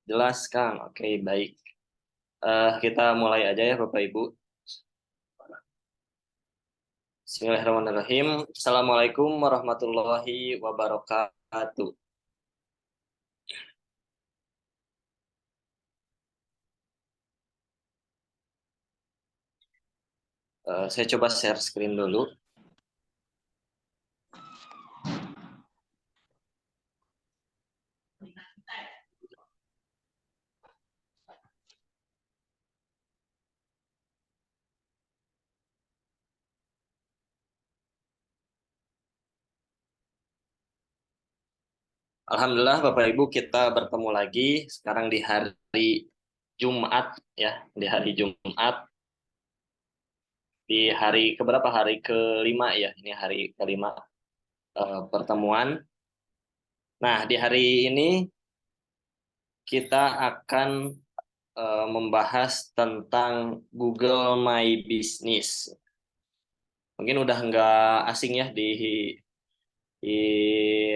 Jelas, Kang. Oke, baik. Kita mulai aja ya, Bapak Ibu. Bismillahirrahmanirrahim. Assalamualaikum warahmatullahi wabarakatuh. Saya coba share screen dulu. Alhamdulillah, Bapak Ibu, kita bertemu lagi sekarang di hari Jumat ya, di hari Jumat, di hari keberapa? Hari kelima ya, ini hari kelima pertemuan. Nah, di hari ini kita akan membahas tentang Google My Business. Mungkin udah nggak asing ya di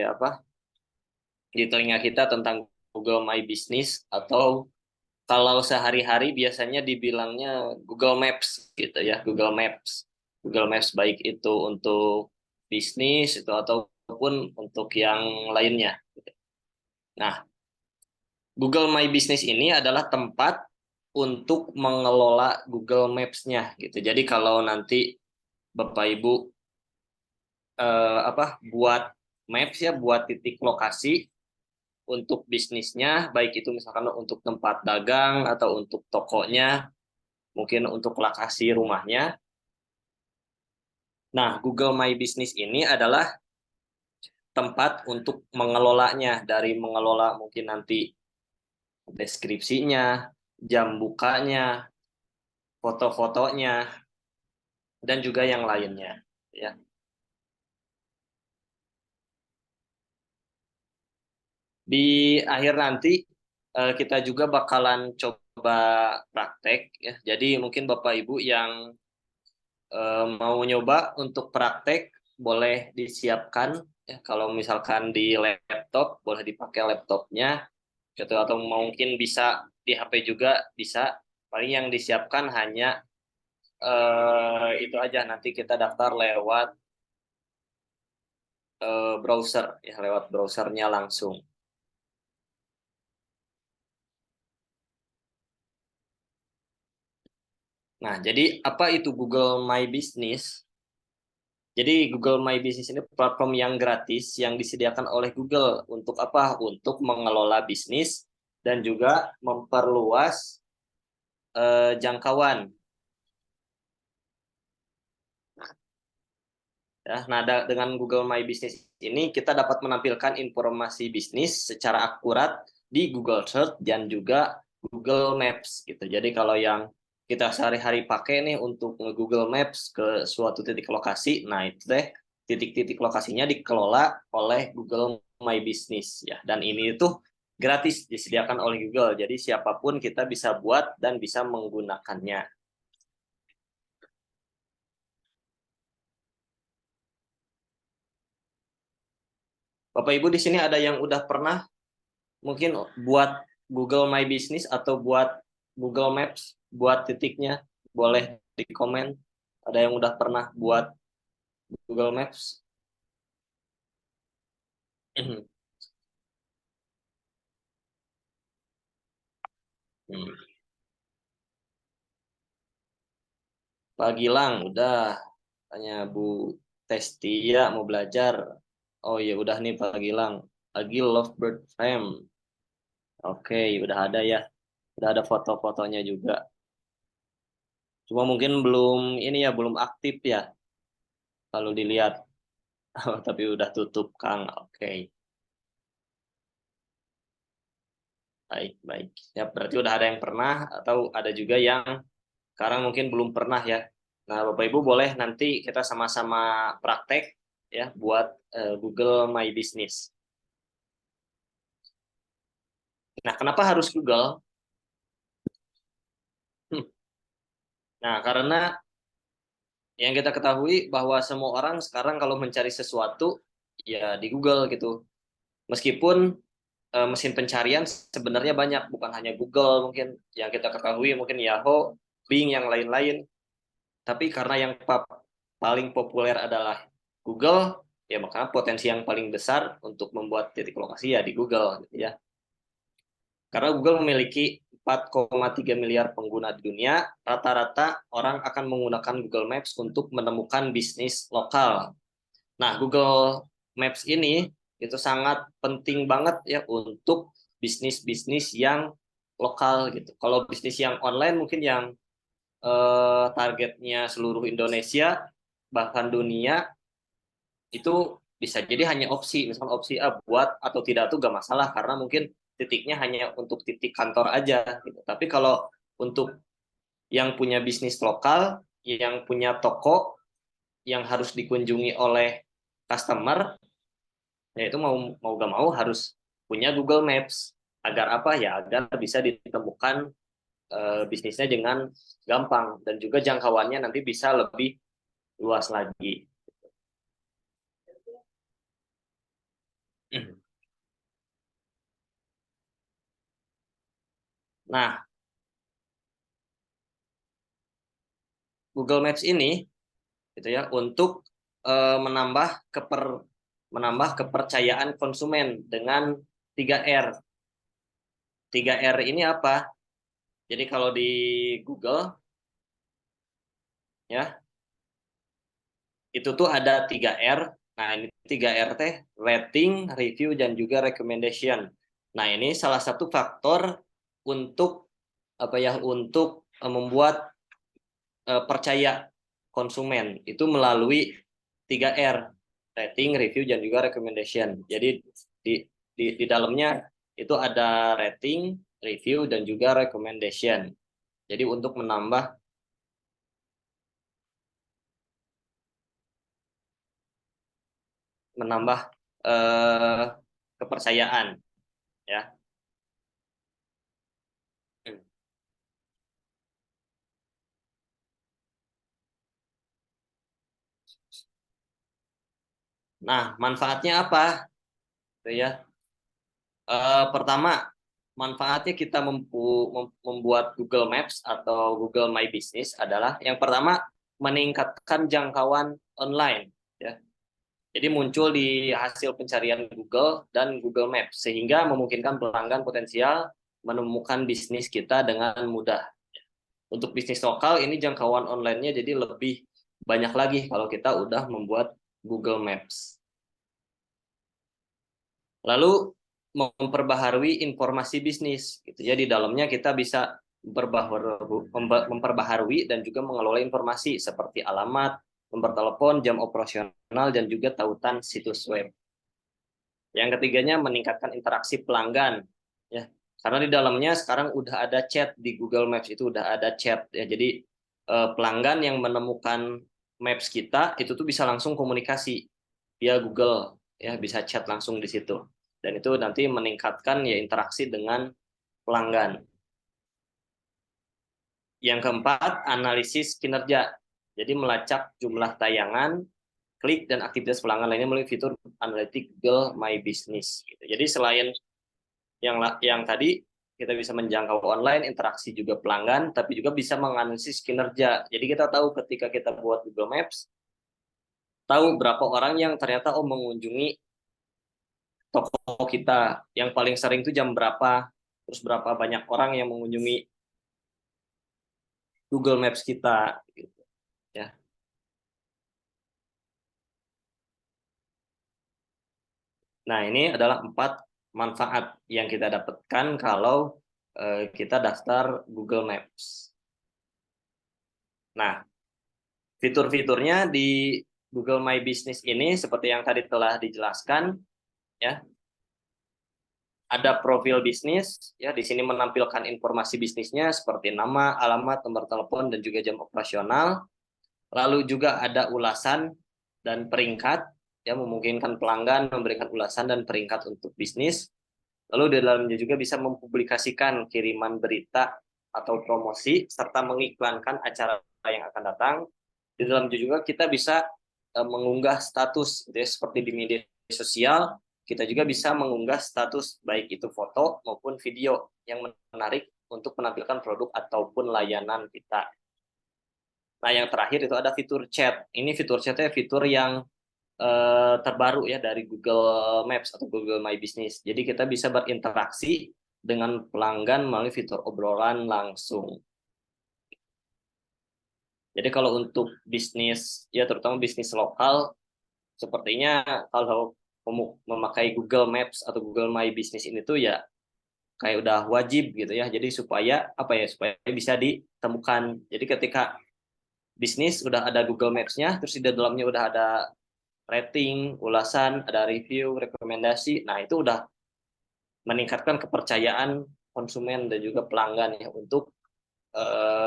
apa di telinga kita tentang Google My Business, atau kalau sehari-hari biasanya dibilangnya Google Maps gitu ya, Google Maps. Google Maps baik itu untuk bisnis itu ataupun untuk yang lainnya. Nah, Google My Business ini adalah tempat untuk mengelola Google Maps-nya gitu. Jadi kalau nanti Bapak Ibu buat maps ya, buat titik lokasi untuk bisnisnya, baik itu misalkan untuk tempat dagang atau untuk tokonya, mungkin untuk lokasi rumahnya. Nah, Google My Business ini adalah tempat untuk mengelolanya, dari mengelola mungkin nanti deskripsinya, jam bukanya, foto-fotonya, dan juga yang lainnya ya. Di akhir nanti kita juga bakalan coba praktek ya. Jadi mungkin Bapak Ibu yang mau nyoba untuk praktek boleh disiapkan ya. Kalau misalkan di laptop boleh dipakai laptopnya gitu, atau mungkin bisa di HP juga bisa. Paling yang disiapkan hanya itu aja, nanti kita daftar lewat browser ya, lewat browsernya langsung. Nah, jadi apa itu Google My Business? Jadi Google My Business ini platform yang gratis yang disediakan oleh Google untuk apa? Untuk mengelola bisnis dan juga memperluas jangkauan. Ya, nah, dengan Google My Business ini kita dapat menampilkan informasi bisnis secara akurat di Google Search dan juga Google Maps gitu. Jadi kalau yang kita sehari-hari pakai nih untuk Google Maps ke suatu titik lokasi, nah itu deh titik-titik lokasinya dikelola oleh Google My Business ya. Dan ini tuh gratis disediakan oleh Google. Jadi siapapun kita bisa buat dan bisa menggunakannya. Bapak Ibu di sini ada yang udah pernah mungkin buat Google My Business atau buat Google Maps, buat titiknya, boleh di komen. Ada yang udah pernah buat Google Maps? Pak Gilang udah, tanya Bu Testia mau belajar. Oh iya udah nih Pak Gilang. Lagi Lovebird Frame. Oke, udah ada ya. Udah ada foto-fotonya juga. Cuma mungkin belum ini ya, belum aktif ya kalau dilihat. Tapi udah tutup Kang. Oke. Baik, baik. Ya, berarti udah ada yang pernah atau ada juga yang sekarang mungkin belum pernah ya. Nah, Bapak Ibu boleh nanti kita sama-sama praktek ya buat Google My Business. Nah, kenapa harus Google? Hmm. Nah, karena yang kita ketahui bahwa semua orang sekarang kalau mencari sesuatu ya di Google gitu. Meskipun mesin pencarian sebenarnya banyak, bukan hanya Google mungkin yang kita ketahui, mungkin Yahoo, Bing, yang lain-lain. Tapi karena yang paling populer adalah Google, ya maka potensi yang paling besar untuk membuat titik lokasi ya di Google, gitu ya. Karena Google memiliki 4,3 miliar pengguna di dunia, rata-rata orang akan menggunakan Google Maps untuk menemukan bisnis lokal. Nah, Google Maps ini itu sangat penting banget ya untuk bisnis-bisnis yang lokal gitu. Kalau bisnis yang online mungkin yang targetnya seluruh Indonesia bahkan dunia, itu bisa jadi hanya opsi, misalkan opsi A buat atau tidak tuh gak masalah karena mungkin titiknya hanya untuk titik kantor aja gitu. Tapi kalau untuk yang punya bisnis lokal, yang punya toko yang harus dikunjungi oleh customer, ya itu mau mau gak mau harus punya Google Maps. Agar apa ya? Agar bisa ditemukan bisnisnya dengan gampang dan juga jangkauannya nanti bisa lebih luas lagi. Nah, Google Maps ini gitu ya untuk menambah kepercayaan konsumen dengan 3R. 3R ini apa? Jadi kalau di Google ya, itu tuh ada 3R. Nah, ini 3R teh rating, review dan juga recommendation. Nah, ini salah satu faktor untuk apa ya? Untuk membuat percaya konsumen itu melalui 3R, rating, review, dan juga recommendation. Jadi di dalamnya itu ada rating, review, dan juga recommendation. Jadi untuk menambah eh, kepercayaan ya. Nah, manfaatnya apa? Gitu ya. Pertama, manfaatnya kita membuat Google Maps atau Google My Business adalah yang pertama meningkatkan jangkauan online ya. Jadi muncul di hasil pencarian Google dan Google Maps sehingga memungkinkan pelanggan potensial menemukan bisnis kita dengan mudah. Untuk bisnis lokal ini jangkauan online-nya jadi lebih banyak lagi kalau kita udah membuat Google Maps. Lalu memperbaharui informasi bisnis gitu ya, di dalamnya kita bisa memperbaharui dan juga mengelola informasi seperti alamat, nomor telepon, jam operasional dan juga tautan situs web. Yang ketiganya meningkatkan interaksi pelanggan ya. Karena di dalamnya sekarang udah ada chat di Google Maps, itu udah ada chat ya. Jadi pelanggan yang menemukan Maps kita itu tuh bisa langsung komunikasi via Google ya, bisa chat langsung di situ. Dan itu nanti meningkatkan ya interaksi dengan pelanggan. Yang keempat, analisis kinerja. Jadi melacak jumlah tayangan, klik dan aktivitas pelanggan lainnya melalui fitur analitik Google My Business. Gitu. Jadi selain yang tadi kita bisa menjangkau online, interaksi juga pelanggan, tapi juga bisa menganalisis kinerja. Jadi kita tahu ketika kita buat Google Maps, tahu berapa orang yang ternyata mengunjungi toko kita, yang paling sering itu jam berapa, terus berapa banyak orang yang mengunjungi Google Maps kita, gitu ya. Nah, ini adalah 4 manfaat yang kita dapatkan kalau kita daftar Google Maps. Nah, fitur-fiturnya di Google My Business ini seperti yang tadi telah dijelaskan ya. Ada profil bisnis ya, di sini menampilkan informasi bisnisnya seperti nama, alamat, nomor telepon dan juga jam operasional. Lalu juga ada ulasan dan peringkat ya, memungkinkan pelanggan memberikan ulasan dan peringkat untuk bisnis. Lalu di dalamnya juga bisa mempublikasikan kiriman berita atau promosi serta mengiklankan acara yang akan datang. Di dalamnya juga kita bisa mengunggah status gitu ya, seperti di media sosial kita juga bisa mengunggah status baik itu foto maupun video yang menarik untuk menampilkan produk ataupun layanan kita. Nah, yang terakhir itu ada fitur chat. Ini fitur chatnya fitur yang terbaru ya dari Google Maps atau Google My Business. Jadi kita bisa berinteraksi dengan pelanggan melalui fitur obrolan langsung. Jadi kalau untuk bisnis, ya terutama bisnis lokal, sepertinya kalau memakai Google Maps atau Google My Business ini tuh ya kayak udah wajib gitu ya. Jadi supaya apa ya, supaya bisa ditemukan. Jadi ketika bisnis udah ada Google Maps-nya, terus di dalamnya udah ada rating, ulasan, ada review, rekomendasi. Nah, itu udah meningkatkan kepercayaan konsumen dan juga pelanggan ya untuk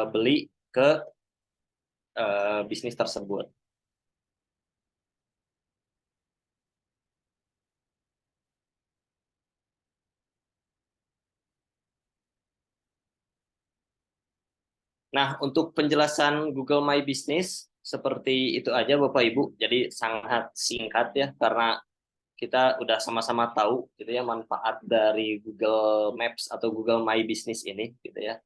beli ke bisnis tersebut. Nah, untuk penjelasan Google My Business seperti itu aja Bapak Ibu. Jadi sangat singkat ya karena kita udah sama-sama tahu gitu ya manfaat dari Google Maps atau Google My Business ini gitu ya.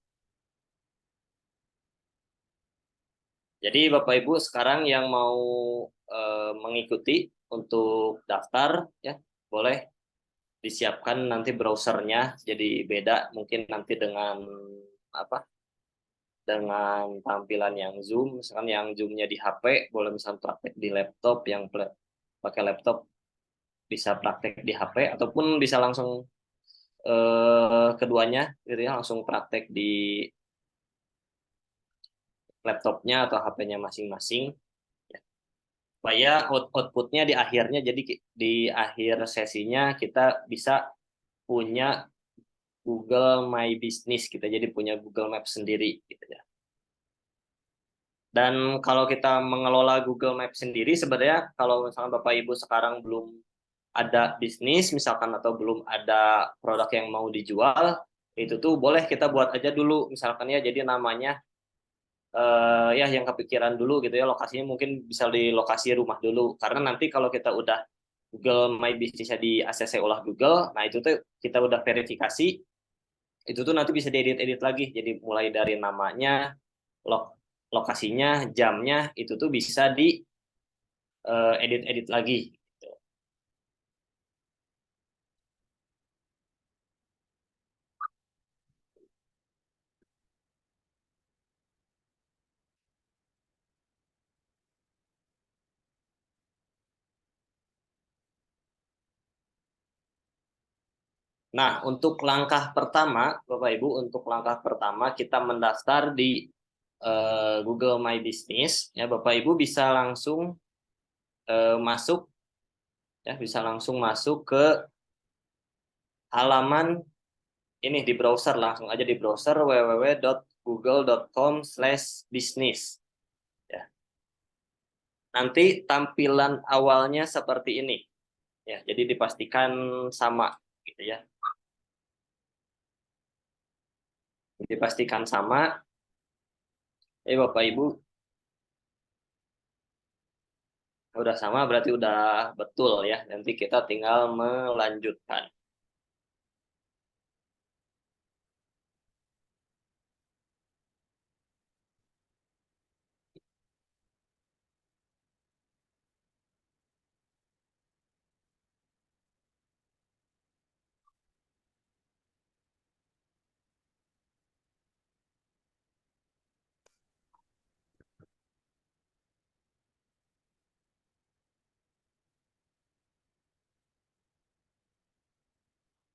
Jadi Bapak Ibu sekarang yang mau mengikuti untuk daftar ya boleh disiapkan nanti browsernya jadi beda mungkin nanti dengan apa tampilan yang Zoom, misalkan yang Zoom-nya di HP boleh misalkan praktek di laptop, yang pakai laptop bisa praktek di HP ataupun bisa langsung keduanya gitu ya langsung praktek di laptopnya atau HP-nya masing-masing supaya outputnya di akhirnya jadi di akhir sesinya kita bisa punya Google My Business kita jadi punya Google Maps sendiri gitu ya. Dan kalau kita mengelola Google Maps sendiri, sebenarnya kalau misalkan Bapak Ibu sekarang belum ada bisnis misalkan atau belum ada produk yang mau dijual, itu tuh boleh kita buat aja dulu misalkan ya jadi namanya ya yang kepikiran dulu gitu ya lokasinya mungkin bisa di lokasi rumah dulu karena nanti kalau kita udah Google My Business-nya di ACC olah Google, nah itu tuh kita udah verifikasi, itu tuh nanti bisa diedit-edit lagi jadi mulai dari namanya, lokasinya, jamnya itu tuh bisa di edit-edit lagi. Gitu. Nah, untuk langkah pertama, Bapak Ibu, untuk langkah pertama kita mendaftar di Google My Business, ya Bapak Ibu bisa langsung masuk, ya bisa langsung masuk ke halaman ini di browser, langsung aja di browser www.google.com/business. Ya. Nanti tampilan awalnya seperti ini, ya. Jadi dipastikan sama, gitu ya. Dipastikan sama. Bapak Ibu udah sama berarti udah betul ya. Nanti kita tinggal melanjutkan.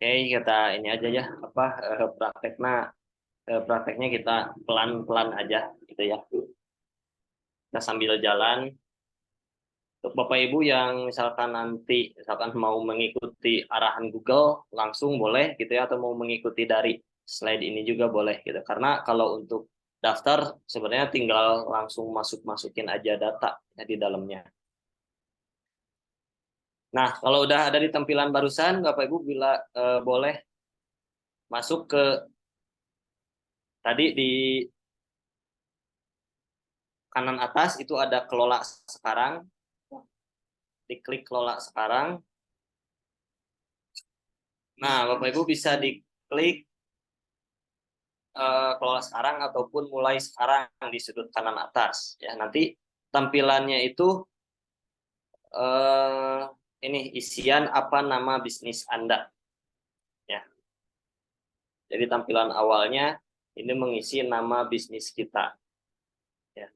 Oke, kita ini aja ya apa prakteknya kita pelan-pelan aja gitu ya. Kita sambil jalan. Untuk Bapak Ibu yang misalkan nanti misalkan mau mengikuti arahan Google langsung boleh gitu ya atau mau mengikuti dari slide ini juga boleh gitu. Karena kalau untuk daftar sebenarnya tinggal langsung masukin aja data ya, di dalamnya. Nah, kalau udah ada di tampilan barusan, Bapak Ibu bila boleh masuk ke tadi di kanan atas itu ada kelola sekarang, diklik kelola sekarang. Nah, Bapak Ibu bisa diklik kelola sekarang ataupun mulai sekarang di sudut kanan atas. Ya, nanti tampilannya itu eh, ini isian apa nama bisnis Anda. Ya, jadi tampilan awalnya ini mengisi nama bisnis kita. Ya,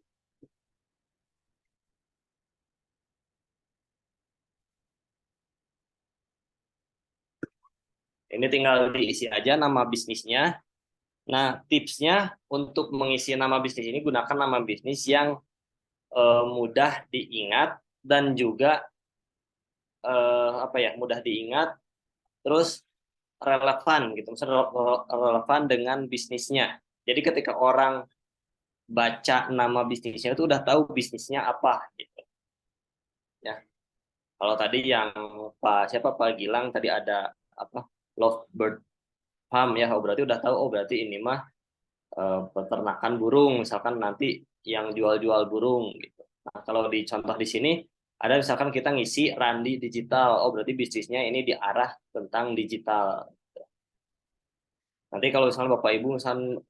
ini tinggal diisi aja nama bisnisnya. Nah, tipsnya untuk mengisi nama bisnis ini gunakan nama bisnis yang mudah diingat dan juga apa ya mudah diingat, terus relevan gitu, misalnya relevan dengan bisnisnya. Jadi ketika orang baca nama bisnisnya itu udah tahu bisnisnya apa gitu ya. Kalau tadi yang Pak Gilang tadi ada apa Lovebird Farm ya, oh berarti udah tahu, oh berarti ini mah peternakan burung misalkan, nanti yang jual-jual burung gitu. Nah, kalau di contoh di sini ada misalkan kita ngisi Randi Digital, oh berarti bisnisnya ini diarah tentang digital. Nanti kalau misalnya Bapak Ibu misalkan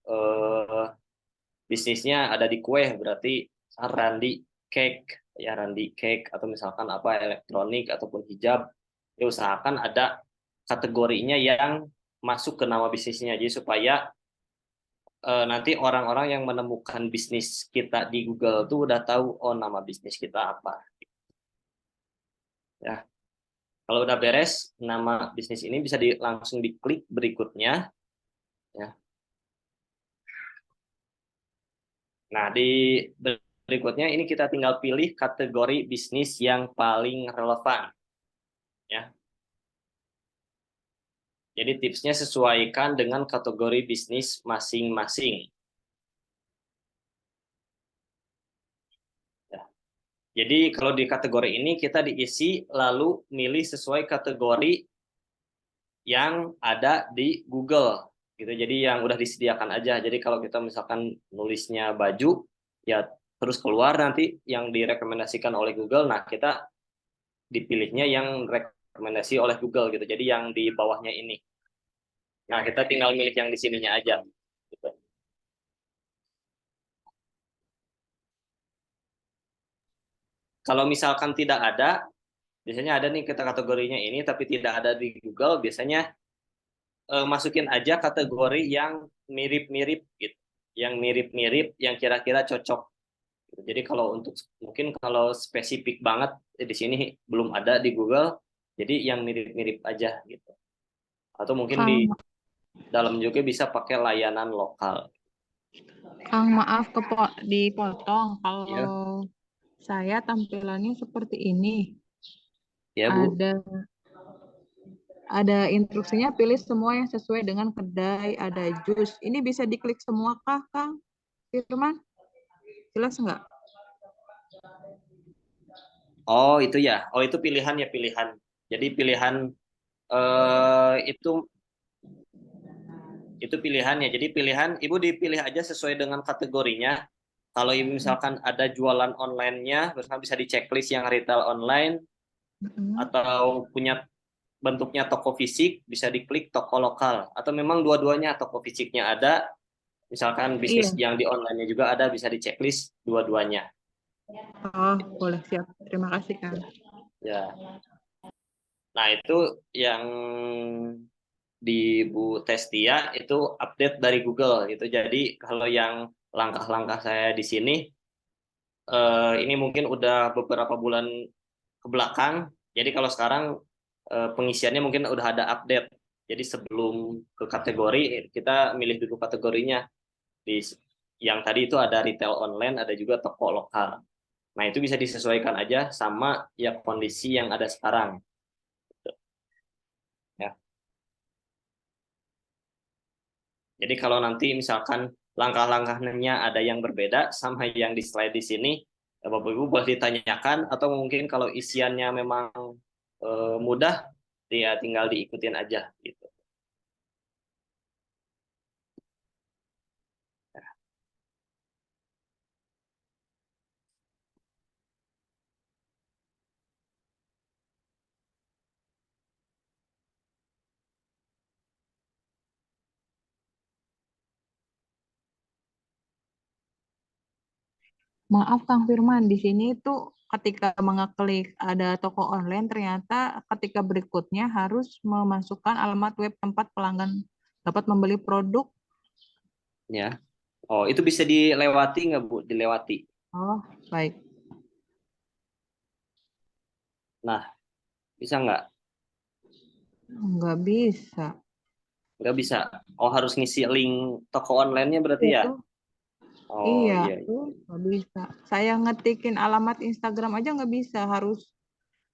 bisnisnya ada di kue, berarti Randi Cake ya, Randi Cake, atau misalkan apa elektronik ataupun hijab, ya usahakan ada kategorinya yang masuk ke nama bisnisnya, jadi supaya nanti orang-orang yang menemukan bisnis kita di Google tuh udah tahu, oh nama bisnis kita apa ya. Kalau udah beres nama bisnis ini bisa langsung diklik berikutnya ya. Nah, di berikutnya ini kita tinggal pilih kategori bisnis yang paling relevan ya. Jadi tipsnya sesuaikan dengan kategori bisnis masing-masing ya. Jadi kalau di kategori ini kita diisi lalu milih sesuai kategori yang ada di Google gitu. Jadi yang udah disediakan aja. Jadi kalau kita misalkan nulisnya baju ya, terus keluar nanti yang direkomendasikan oleh Google, nah kita dipilihnya yang rekomendasi oleh Google gitu. Jadi yang di bawahnya ini. Nah, kita tinggal milih yang di sininya aja gitu. Kalau misalkan tidak ada, biasanya ada nih kita kategorinya ini tapi tidak ada di Google, biasanya masukin aja kategori yang mirip-mirip gitu. Yang mirip-mirip yang kira-kira cocok. Jadi kalau untuk mungkin kalau spesifik banget di sini belum ada di Google, jadi yang mirip-mirip aja gitu. Atau mungkin di Kang, dalam juga bisa pakai layanan lokal. Kang maaf dipotong. Ya, Kalau saya tampilannya seperti ini. ya Bu. Ada ada instruksinya pilih semua yang sesuai dengan kedai, ada jus. Ini bisa diklik semua kah, Kang Firman? Jelas nggak? Oh itu ya, oh itu pilihan ya, pilihan. Jadi pilihan itu pilihannya. Jadi pilihan Ibu dipilih aja sesuai dengan kategorinya. Kalau Ibu misalkan ada jualan online-nya, misalkan bisa di checklist yang retail online, Mm-mm. atau punya bentuknya toko fisik, bisa diklik toko lokal. Atau memang dua-duanya, toko fisiknya ada, misalkan bisnis Iya. yang di online-nya juga ada, bisa di checklist dua-duanya. Oh, boleh siap. Terima kasih, Kang. Ya. Nah, itu yang di Bu Testia itu update dari Google gitu. Jadi kalau yang langkah-langkah saya di sini ini mungkin udah beberapa bulan ke belakang. Jadi kalau sekarang pengisiannya mungkin udah ada update. Jadi sebelum ke kategori kita milih dulu kategorinya. Di yang tadi itu ada retail online, ada juga toko lokal. Nah, itu bisa disesuaikan aja sama ya kondisi yang ada sekarang ya. Jadi kalau nanti misalkan langkah-langkahnya ada yang berbeda sama yang di slide di sini, Bapak Ibu boleh ditanyakan, atau mungkin kalau isiannya memang mudah, ya tinggal diikutin aja gitu. Maaf Kang Firman, di sini tuh ketika mengeklik ada toko online, ternyata ketika berikutnya harus memasukkan alamat web tempat pelanggan dapat membeli produk. Ya. Oh, itu bisa dilewati nggak Bu? Dilewati. Oh, baik. Nah, bisa nggak? Nggak bisa. Nggak bisa. Oh, harus ngisi link toko online-nya berarti Iya ya? tuh. Oh, Iya iya, tuh, iya. nggak bisa. Saya ngetikin alamat Instagram aja nggak bisa, harus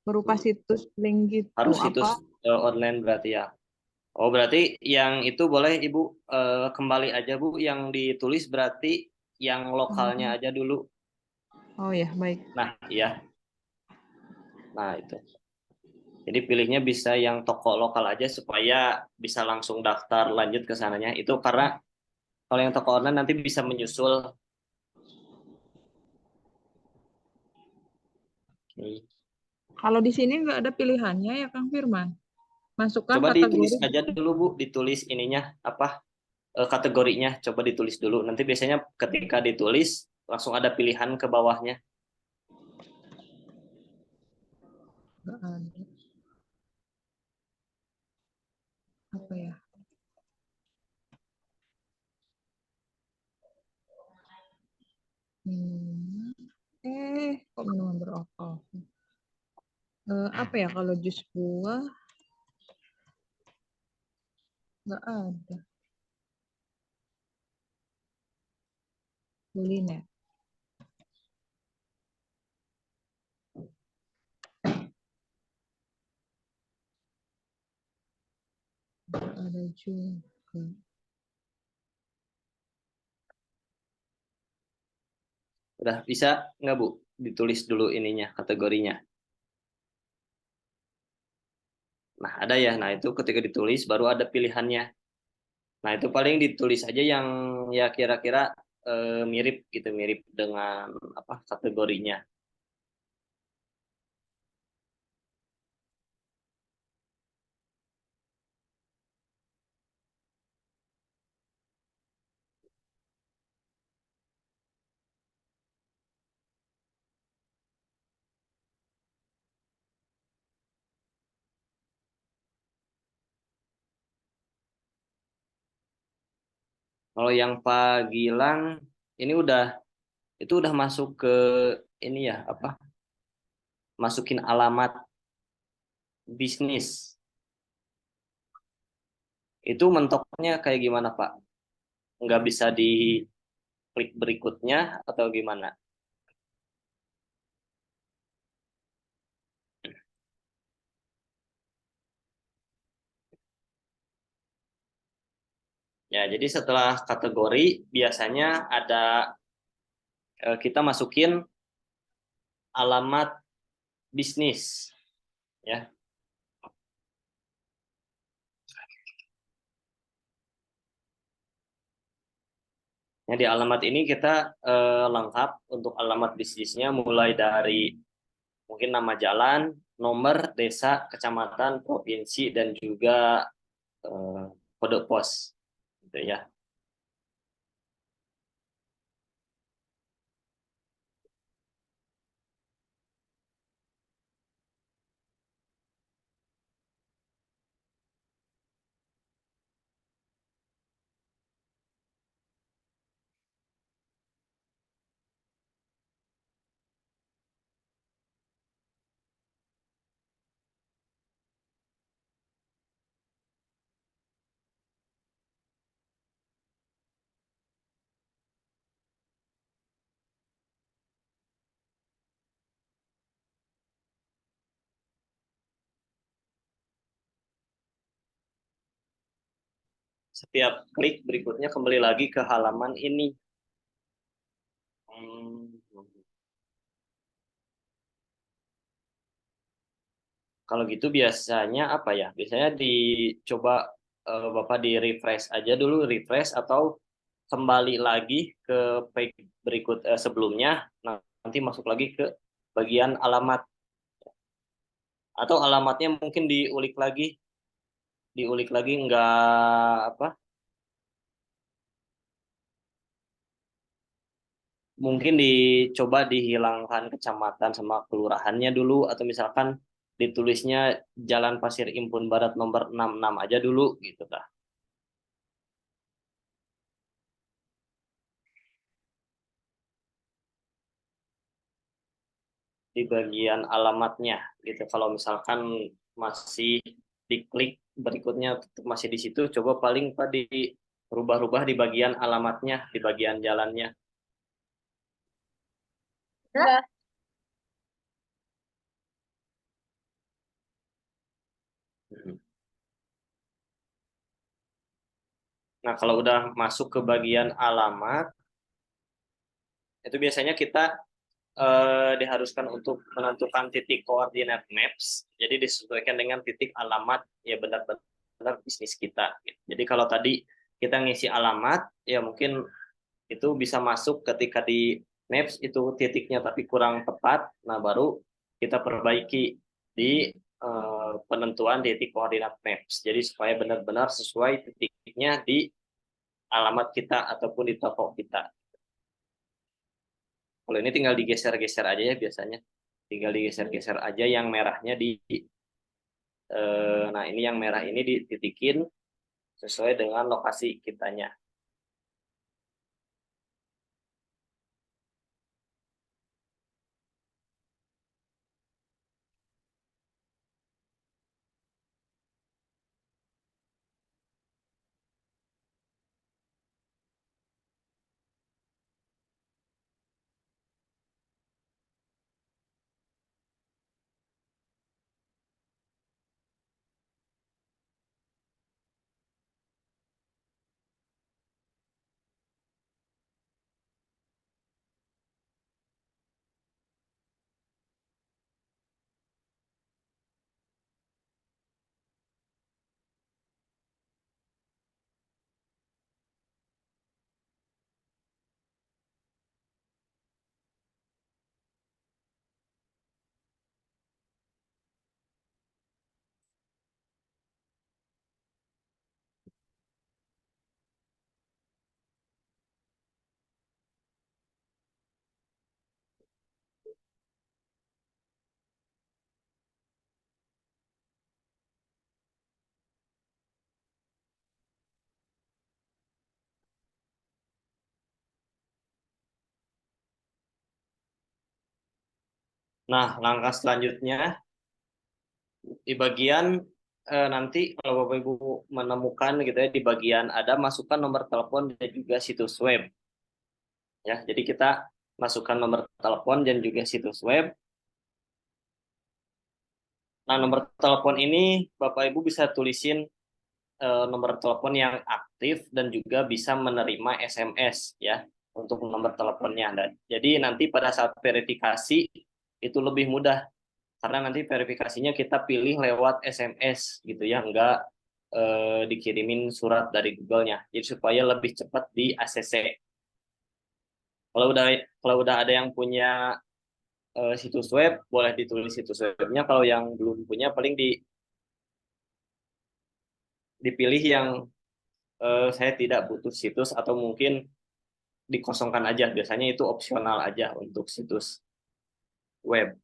berupa situs link gitu. Harus Apa? situs online berarti ya. Oh, berarti yang itu boleh Ibu kembali aja Bu, yang ditulis berarti yang lokalnya Oh, aja dulu. oh ya, baik. Nah, iya. Nah, itu. Jadi pilihnya bisa yang toko lokal aja supaya bisa langsung daftar lanjut ke sananya. Itu karena kalau yang toko online nanti bisa menyusul. Oke. Kalau di sini nggak ada pilihannya ya Kang Firman. Masukkan Coba ditulis kategori. aja dulu Bu, ditulis ininya apa kategorinya. Coba ditulis dulu. Nanti biasanya ketika ditulis langsung ada pilihan ke bawahnya. Nggak ada. Apa ya? Hmm. Kok minuman beralkohol? Apa ya kalau jus buah nggak ada. Kuliner nggak ada juga. Udah bisa nggak Bu? Ditulis dulu ininya kategorinya. Nah, ada ya. Nah, itu ketika ditulis baru ada pilihannya. Nah, itu paling ditulis aja yang ya kira-kira mirip gitu, mirip dengan apa kategorinya. Kalau yang Pak Gilang ini udah itu udah masuk ke ini ya apa? Masukin alamat bisnis. Itu mentoknya kayak gimana, Pak? Nggak bisa diklik berikutnya atau gimana? Ya, jadi setelah kategori biasanya ada kita masukin alamat bisnis ya. Ya, di alamat ini kita lengkap untuk alamat bisnisnya mulai dari mungkin nama jalan, nomor, desa, kecamatan, provinsi dan juga eh, kode pos gitu ya. Setiap klik berikutnya kembali lagi ke halaman ini. Hmm. Kalau gitu biasanya apa ya? Biasanya dicoba Bapak di refresh aja dulu, refresh atau kembali lagi ke page berikut sebelumnya, nah, nanti masuk lagi ke bagian alamat atau alamatnya mungkin diulik lagi nggak apa mungkin dicoba dihilangkan kecamatan sama kelurahannya dulu, atau misalkan ditulisnya Jalan Pasir Impun Barat nomor 66 aja dulu gitu kah. Di bagian alamatnya gitu. Kalau misalkan masih diklik berikutnya tetap masih di situ, coba paling Pak di rubah-rubah di bagian alamatnya, di bagian jalannya. Ya. Nah, kalau udah masuk ke bagian alamat, itu biasanya kita diharuskan untuk menentukan titik koordinat maps. Jadi disesuaikan dengan titik alamat ya benar-benar bisnis kita. Jadi kalau tadi kita ngisi alamat, ya mungkin itu bisa masuk ketika di maps itu titiknya tapi kurang tepat. Nah, baru kita perbaiki di penentuan titik koordinat maps. Jadi supaya benar-benar sesuai titiknya di alamat kita ataupun di toko kita. Kalau ini tinggal digeser-geser aja ya biasanya. Tinggal digeser-geser aja yang merahnya nah ini yang merah ini dititikin sesuai dengan lokasi kitanya. Nah, langkah selanjutnya di bagian nanti kalau Bapak Ibu menemukan gitu ya di bagian ada masukkan nomor telepon dan juga situs web ya. Jadi kita masukkan nomor telepon dan juga situs web. Nah, nomor telepon ini Bapak Ibu bisa tulisin nomor telepon yang aktif dan juga bisa menerima SMS ya untuk nomor teleponnya. Dan jadi nanti pada saat verifikasi itu lebih mudah karena nanti verifikasinya kita pilih lewat SMS gitu ya, enggak dikirimin surat dari Google-nya. Jadi supaya lebih cepat di ACC. Kalau udah kalau udah ada yang punya situs web, boleh ditulis situs webnya. Kalau yang belum punya, paling dipilih yang saya tidak butuh situs atau mungkin dikosongkan aja. Biasanya itu opsional aja untuk situs web.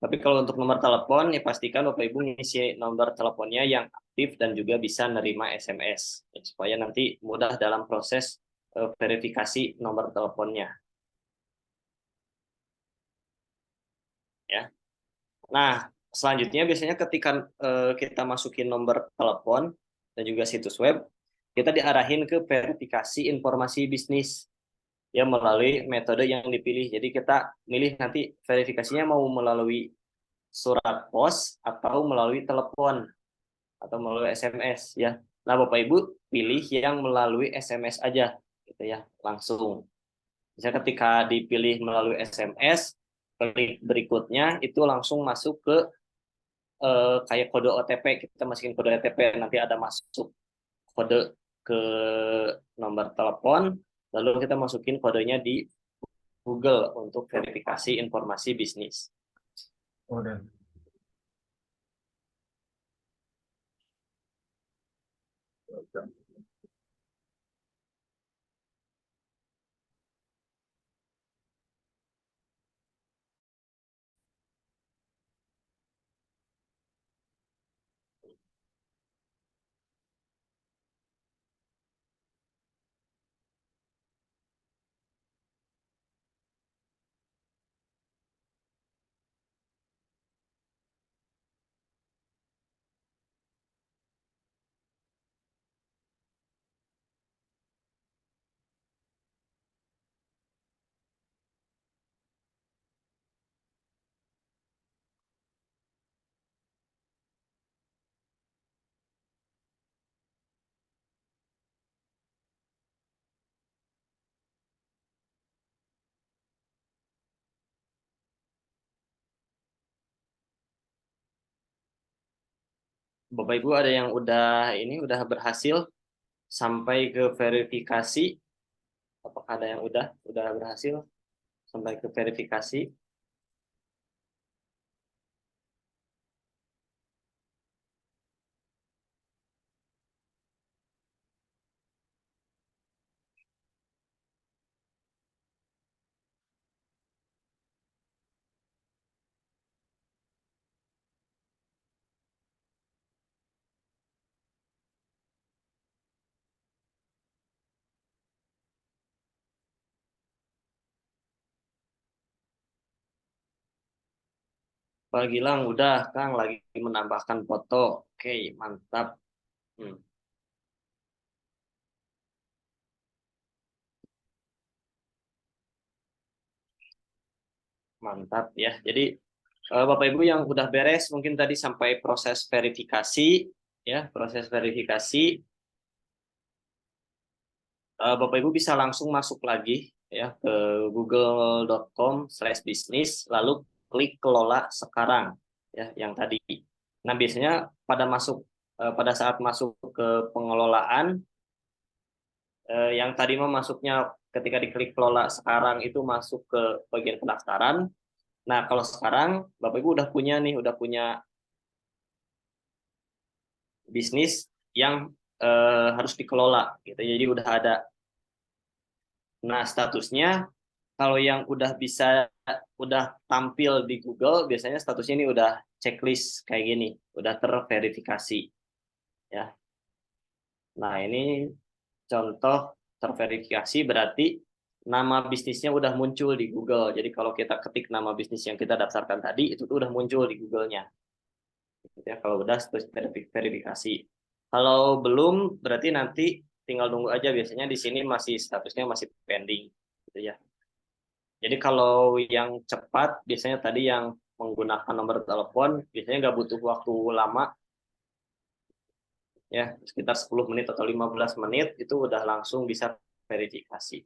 Tapi kalau untuk nomor telepon, ya pastikan Bapak Ibu ngisi nomor teleponnya yang aktif dan juga bisa nerima SMS. Ya, supaya nanti mudah dalam proses verifikasi nomor teleponnya. Ya. Nah, selanjutnya biasanya ketika kita masukin nomor telepon dan juga situs web, kita diarahin ke verifikasi informasi bisnis ya melalui metode yang dipilih. Jadi kita milih nanti verifikasinya mau melalui surat pos atau melalui telepon atau melalui SMS ya. Nah, Bapak Ibu pilih yang melalui SMS aja gitu ya, langsung. Misalnya ketika dipilih melalui SMS, klik berikutnya itu langsung masuk ke kayak kode OTP, kita masukin kode OTP nanti ada masuk kode ke nomor telepon, lalu kita masukin kodenya di Google untuk verifikasi informasi bisnis. Oh, dan Bapak Ibu ada yang udah berhasil sampai ke verifikasi? Apakah ada yang udah berhasil sampai ke verifikasi? Pak Gilang udah, Kang lagi menambahkan foto. Oke, mantap. Hmm, mantap ya. Jadi Bapak Ibu yang udah beres mungkin tadi sampai proses verifikasi ya, proses verifikasi. Bapak Ibu bisa langsung masuk lagi ya ke google.com/bisnis lalu klik kelola sekarang ya yang tadi. Nah, biasanya pada saat masuk ke pengelolaan yang tadi mah masuknya ketika diklik kelola sekarang itu masuk ke bagian pendaftaran. Nah, kalau sekarang Bapak Ibu udah punya bisnis yang harus dikelola gitu. Jadi udah ada. Nah, statusnya kalau yang udah tampil di Google biasanya statusnya ini udah checklist kayak gini, udah terverifikasi ya. Nah, ini contoh terverifikasi berarti nama bisnisnya udah muncul di Google. Jadi kalau kita ketik nama bisnis yang kita daftarkan tadi itu tuh udah muncul di Google-nya. Gitu ya, kalau udah terus verifikasi. Kalau belum berarti nanti tinggal nunggu aja, biasanya di sini masih statusnya masih pending gitu ya. Jadi kalau yang cepat biasanya tadi yang menggunakan nomor telepon biasanya nggak butuh waktu lama ya, sekitar 10 menit atau 15 menit itu udah langsung bisa verifikasi.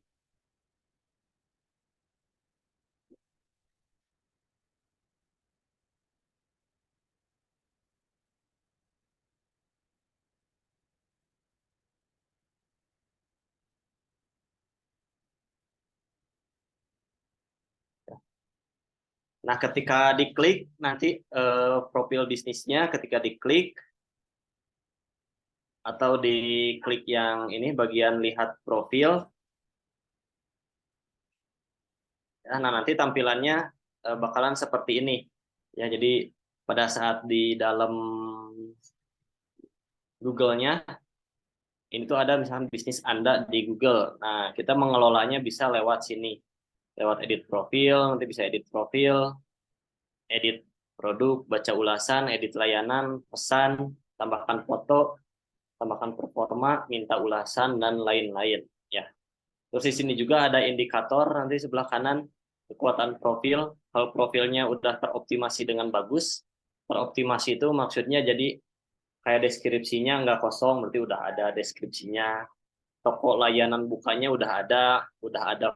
Nah, ketika diklik nanti profil bisnisnya ketika diklik atau diklik yang ini bagian lihat profil, ya, nah nanti tampilannya bakalan seperti ini. Ya, jadi pada saat di dalam Google-nya ini tuh ada misalnya bisnis Anda di Google. Nah, kita mengelolanya bisa lewat sini. Lewat edit profil, nanti bisa edit profil, edit produk, baca ulasan, edit layanan, pesan, tambahkan foto, tambahkan performa, minta ulasan, dan lain-lain. Ya. Terus di sini juga ada indikator nanti sebelah kanan, kekuatan profil. Kalau profilnya udah teroptimasi dengan bagus, teroptimasi itu maksudnya jadi kayak deskripsinya nggak kosong, berarti udah ada deskripsinya. Toko layanan bukanya udah ada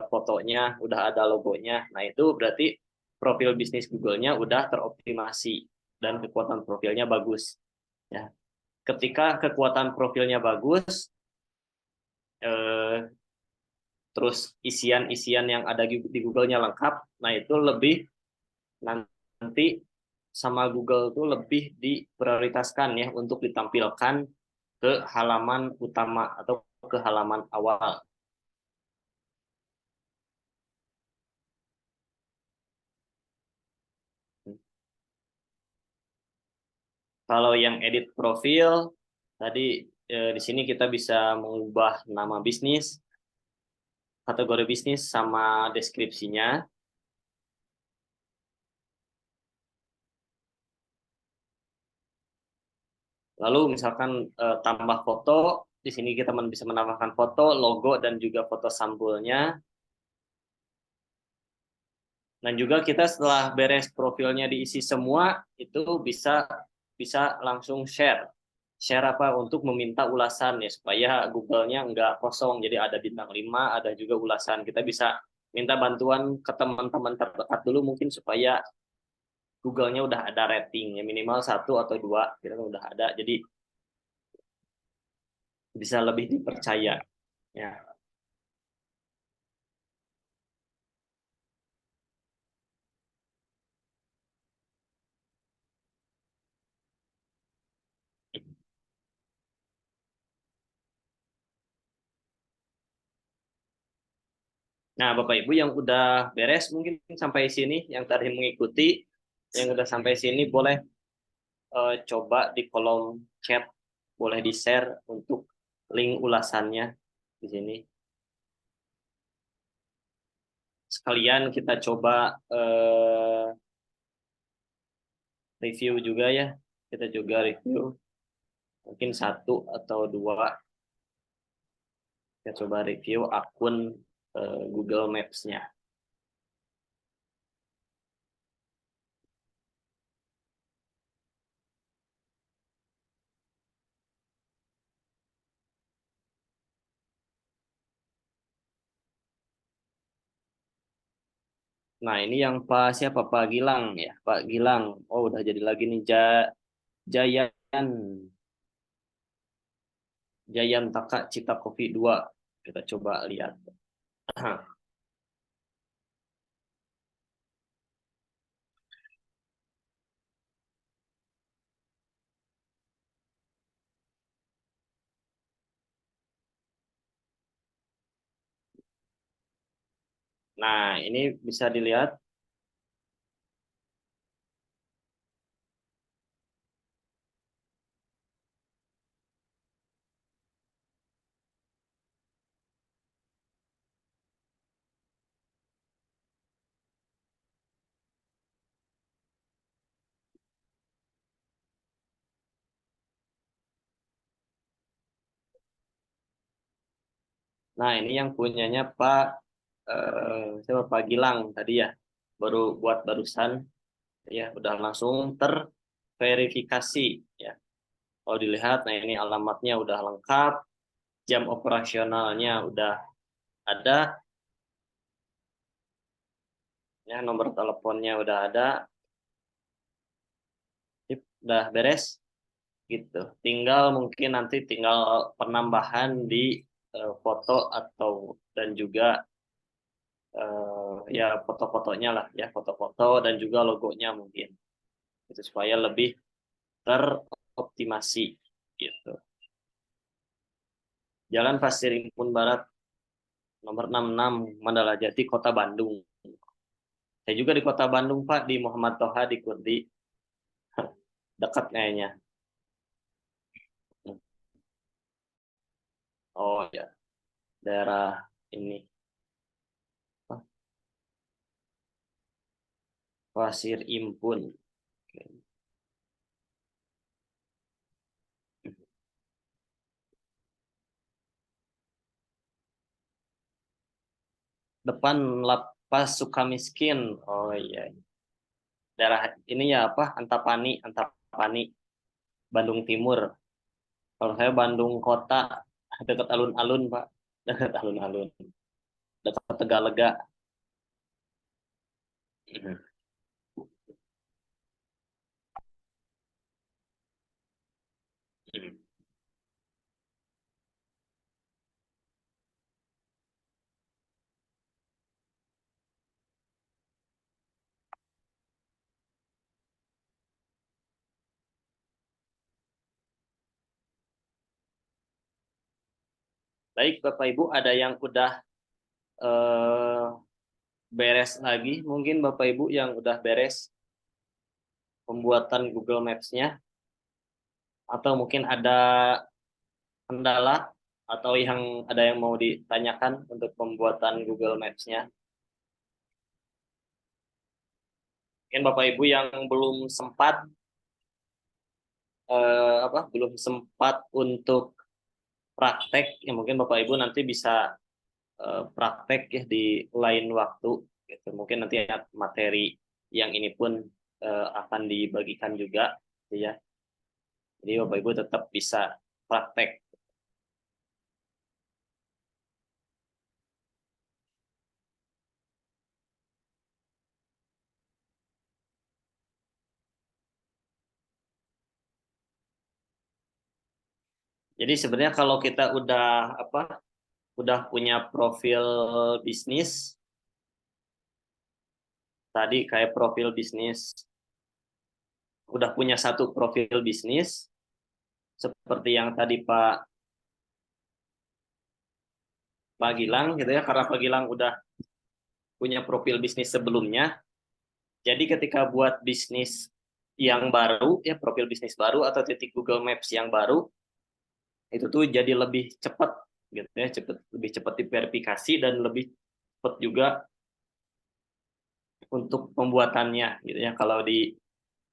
fotonya, udah ada logonya. Nah, itu berarti profil bisnis Google-nya udah teroptimasi dan kekuatan profilnya bagus. Ya. Ketika kekuatan profilnya bagus, eh, terus isian-isian yang ada di Google-nya lengkap, nah itu lebih nanti sama Google tuh lebih diprioritaskan ya untuk ditampilkan ke halaman utama atau ke halaman awal. Kalau yang edit profil, tadi di sini kita bisa mengubah nama bisnis, kategori bisnis, sama deskripsinya. Lalu misalkan tambah foto, di sini kita bisa menambahkan foto, logo, dan juga foto sampulnya. Dan juga kita setelah beres profilnya diisi semua, itu bisa bisa langsung share. Share apa untuk meminta ulasan ya supaya Google-nya nggak kosong. Jadi ada bintang 5, ada juga ulasan. Kita bisa minta bantuan ke teman-teman terdekat dulu mungkin supaya Google-nya udah ada ratingnya minimal 1 atau 2 kita udah ada, jadi bisa lebih dipercaya ya. Nah, Bapak Ibu yang udah beres mungkin sampai sini, yang tadi mengikuti, yang udah sampai sini boleh coba di kolom chat, boleh di-share untuk link ulasannya di sini. Sekalian kita coba review juga ya. Kita juga review mungkin 1 atau 2. Kita coba review akun Google Maps-nya. Nah, ini yang siapa? Pak Gilang ya, Pak Gilang. Oh, udah jadi lagi nih Jayan Jayan Taka Cita Kopi 2. Kita coba lihat. Nah, ini bisa dilihat. Nah, ini yang punyanya siapa, Pak Gilang tadi ya. Baru buat barusan ya, udah langsung terverifikasi ya. Kalau dilihat, nah ini alamatnya udah lengkap, jam operasionalnya udah ada, ya nomor teleponnya udah ada, sip, udah beres gitu. Tinggal mungkin nanti tinggal penambahan di foto atau dan juga ya foto-fotonya lah ya, foto-foto dan juga logonya mungkin itu supaya lebih teroptimasi gitu. Jalan Pasir Impun Barat nomor 66 Mandala Jati Kota Bandung. Saya juga di Kota Bandung Pak, di Muhammad Toha di Kurdi. Dekat kayaknya. Oh ya, daerah ini Pasir Impun. Depan Lapas Sukamiskin. Oh iya. Daerah ini ya apa? Antapani, Antapani, Bandung Timur. Kalau saya Bandung Kota, dekat alun-alun Pak. Dekat alun-alun. Dekat Tegalega. Baik Bapak Ibu, ada yang udah eh, beres lagi? Mungkin Bapak Ibu yang udah beres pembuatan Google Maps-nya, atau mungkin ada kendala atau ada yang mau ditanyakan untuk pembuatan Google Maps-nya. Mungkin Bapak Ibu yang belum sempat untuk praktek, ya mungkin Bapak Ibu nanti bisa praktek ya di lain waktu gitu. Mungkin nanti materi yang ini pun akan dibagikan juga gitu ya. Jadi Bapak Ibu tetap bisa praktek. Jadi sebenarnya kalau kita udah punya profil bisnis tadi kayak profil bisnis, udah punya satu profil bisnis seperti yang tadi Pak Gilang gitu ya, karena Pak Gilang udah punya profil bisnis sebelumnya. Jadi ketika buat bisnis yang baru ya, profil bisnis baru atau titik Google Maps yang baru, itu tuh jadi lebih cepat gitu ya, lebih cepat diverifikasi dan lebih cepat juga untuk pembuatannya gitu ya. Kalau di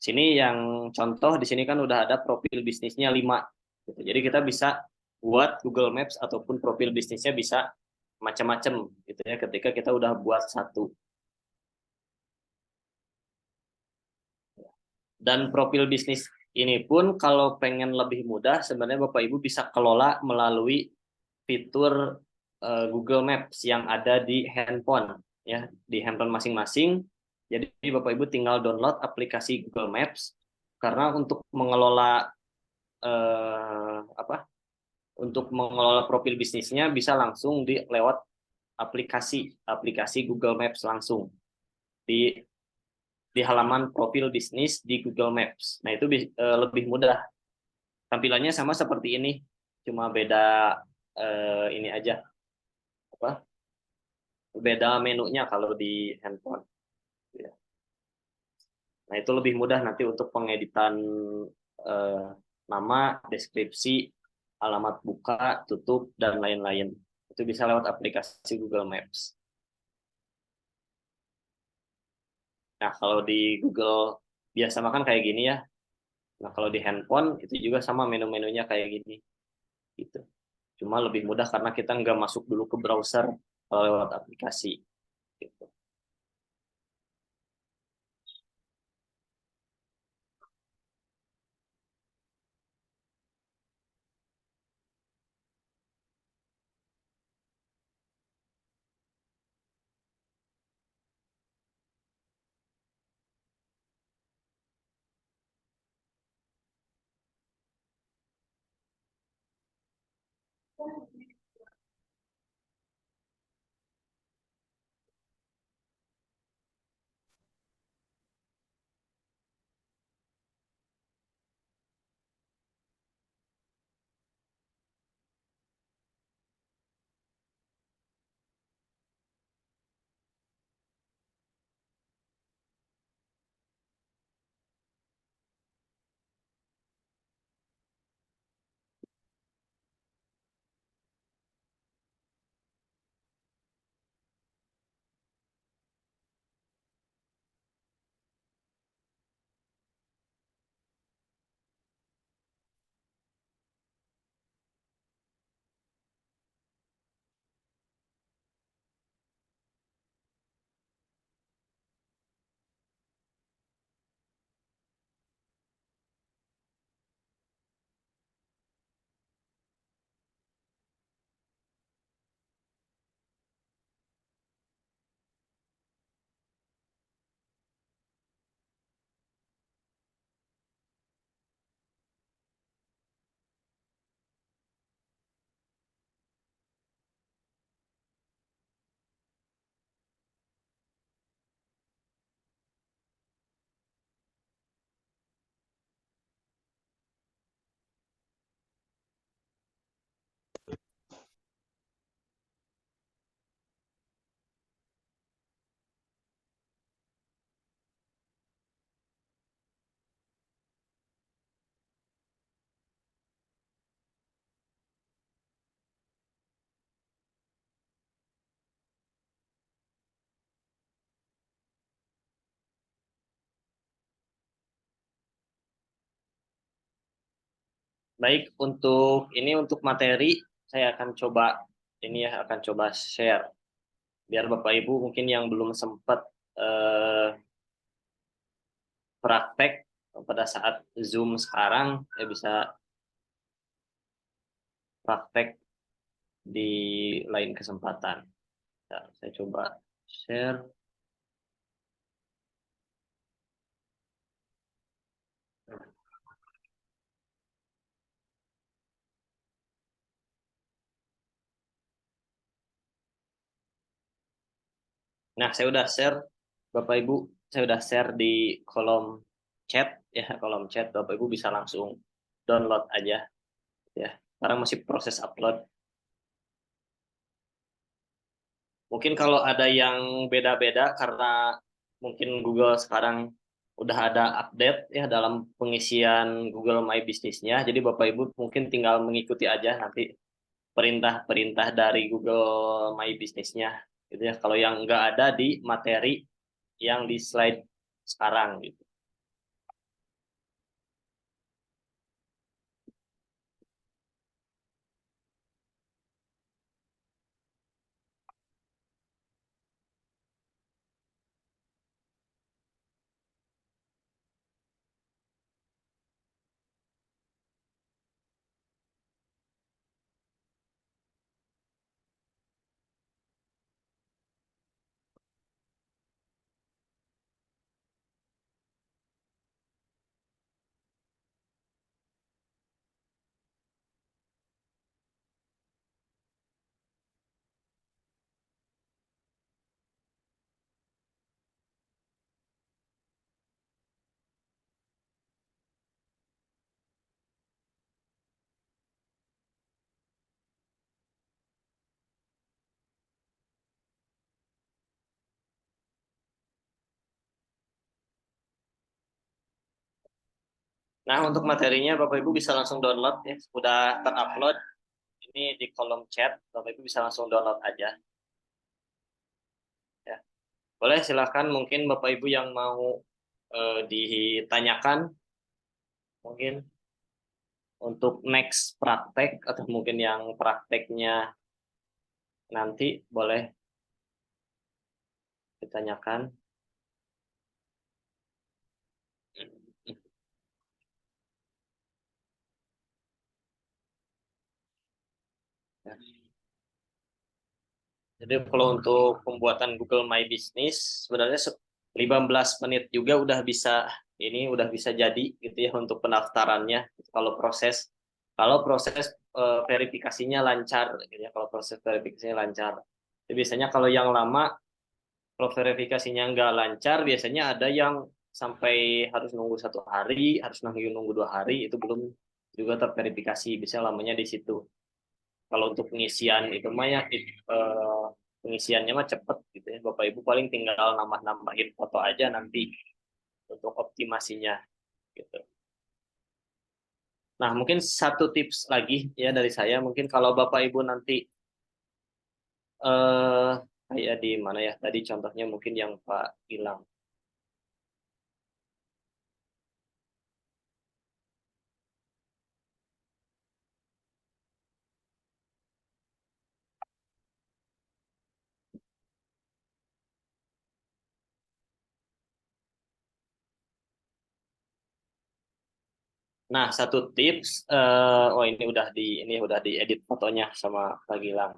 sini yang contoh di sini kan udah ada profil bisnisnya 5 gitu. Jadi kita bisa buat Google Maps ataupun profil bisnisnya bisa macam-macam gitu ya ketika kita udah buat satu. Dan profil bisnis ini pun kalau pengen lebih mudah sebenarnya Bapak Ibu bisa kelola melalui fitur Google Maps yang ada di handphone ya, di handphone masing-masing. Jadi Bapak Ibu tinggal download aplikasi Google Maps karena eh, apa? Untuk mengelola profil bisnisnya bisa langsung lewat aplikasi Google Maps langsung di halaman profil bisnis di Google Maps. Nah, itu lebih mudah. Tampilannya sama seperti ini, cuma beda ini aja apa? Beda menunya kalau di handphone. Ya. Nah, itu lebih mudah nanti untuk pengeditan eh, nama, deskripsi, alamat buka, tutup dan lain-lain. Itu bisa lewat aplikasi Google Maps. Nah, kalau di Google biasa makan kayak gini ya. Nah, kalau di handphone itu juga sama menu-menunya kayak gini. Gitu. Cuma lebih mudah karena kita nggak masuk dulu ke browser kalau lewat aplikasi. Gitu. Baik, untuk materi saya akan coba akan coba share biar Bapak Ibu mungkin yang belum sempat eh, praktek pada saat Zoom sekarang ya bisa praktek di lain kesempatan. Ya, saya coba share. Nah, saya udah share, Bapak Ibu, saya udah share di kolom chat ya, kolom chat. Bapak Ibu bisa langsung download aja ya. Sekarang masih proses upload. Mungkin kalau ada yang beda-beda karena mungkin Google sekarang udah ada update ya dalam pengisian Google My Business-nya. Jadi Bapak Ibu mungkin tinggal mengikuti aja nanti perintah-perintah dari Google My Business-nya gitu ya. Kalau yang nggak ada di materi yang di slide sekarang gitu. Nah, untuk materinya Bapak Ibu bisa langsung download ya. Sudah terupload ini di kolom chat. Bapak Ibu bisa langsung download aja ya. Boleh silakan mungkin Bapak Ibu yang mau ditanyakan mungkin untuk next praktek atau mungkin yang prakteknya nanti boleh ditanyakan. Ya. Jadi kalau untuk pembuatan Google My Business sebenarnya 15 menit juga udah bisa ini udah bisa jadi gitu ya untuk pendaftarannya. Kalau proses verifikasinya lancar gitu ya, kalau proses verifikasinya lancar. Jadi biasanya kalau yang lama kalau verifikasinya nggak lancar biasanya ada yang sampai harus nunggu 1 hari, harus nunggu 2 hari itu belum juga terverifikasi, bisa lamanya di situ. Kalau untuk pengisian itu mah ya pengisiannya mah cepet gitu ya. Bapak Ibu paling tinggal nambah-nambahin foto aja nanti untuk optimasinya gitu. Nah, mungkin satu tips lagi ya dari saya, mungkin kalau Bapak Ibu nanti eh kayak di mana ya tadi contohnya mungkin yang Pak bilang. Nah, satu tips oh ini udah diedit fotonya sama Pak Gilang.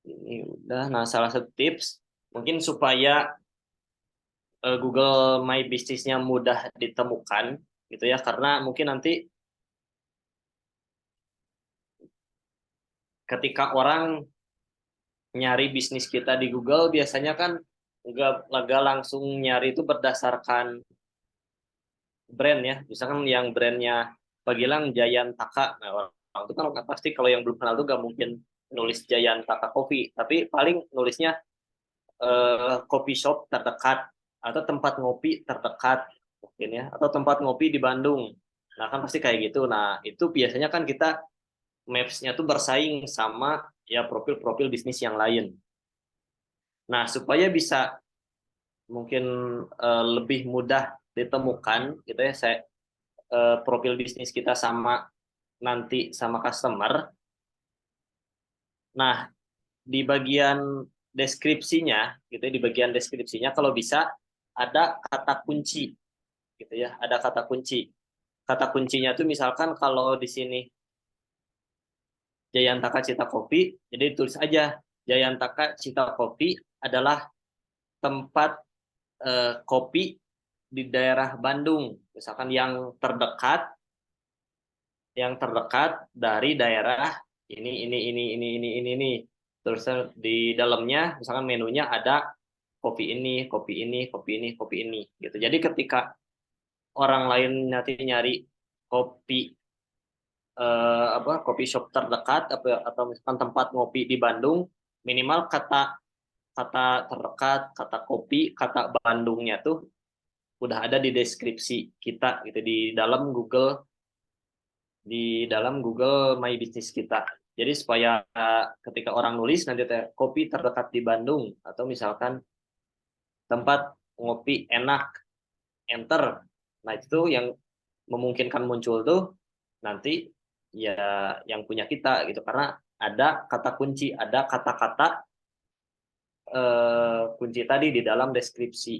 Ini udah. Nah, salah satu tips mungkin supaya Google My Business-nya mudah ditemukan gitu ya karena mungkin nanti ketika orang nyari bisnis kita di Google biasanya kan nggak langsung nyari itu berdasarkan brand ya misalkan yang brandnya Pak Gilang Jayantaka, nah orang itu kan pasti kalau yang belum kenal tuh nggak mungkin nulis Jayantaka Coffee tapi paling nulisnya coffee shop terdekat atau tempat ngopi terdekat mungkin ya atau tempat ngopi di Bandung. Nah kan pasti kayak gitu. Nah itu biasanya kan kita Maps-nya tuh bersaing sama ya profil-profil bisnis yang lain. Nah supaya bisa mungkin lebih mudah ditemukan gitu ya profil bisnis kita sama nanti sama customer. Nah di bagian deskripsinya gitu ya, di bagian deskripsinya kalau bisa ada kata kunci gitu ya, ada kata kunci. Kata kuncinya tuh misalkan kalau di sini Jayantaka Cita Kopi, jadi tulis aja Jayantaka Cita Kopi adalah tempat kopi di daerah Bandung, misalkan yang terdekat dari daerah ini. Terus di dalamnya misalkan menunya ada kopi ini, kopi ini, kopi ini, kopi ini gitu. Jadi ketika orang lain nanti nyari kopi kopi shop terdekat atau misalkan tempat ngopi di Bandung, minimal kata kata terdekat, kata kopi, kata Bandungnya tuh udah ada di deskripsi kita gitu di dalam Google My Business kita. Jadi supaya ketika orang nulis nanti kopi terdekat di Bandung atau misalkan tempat ngopi enak, enter. Nah, itu yang memungkinkan muncul tuh nanti ya yang punya kita gitu karena ada kata kunci, ada kata-kata kunci tadi di dalam deskripsi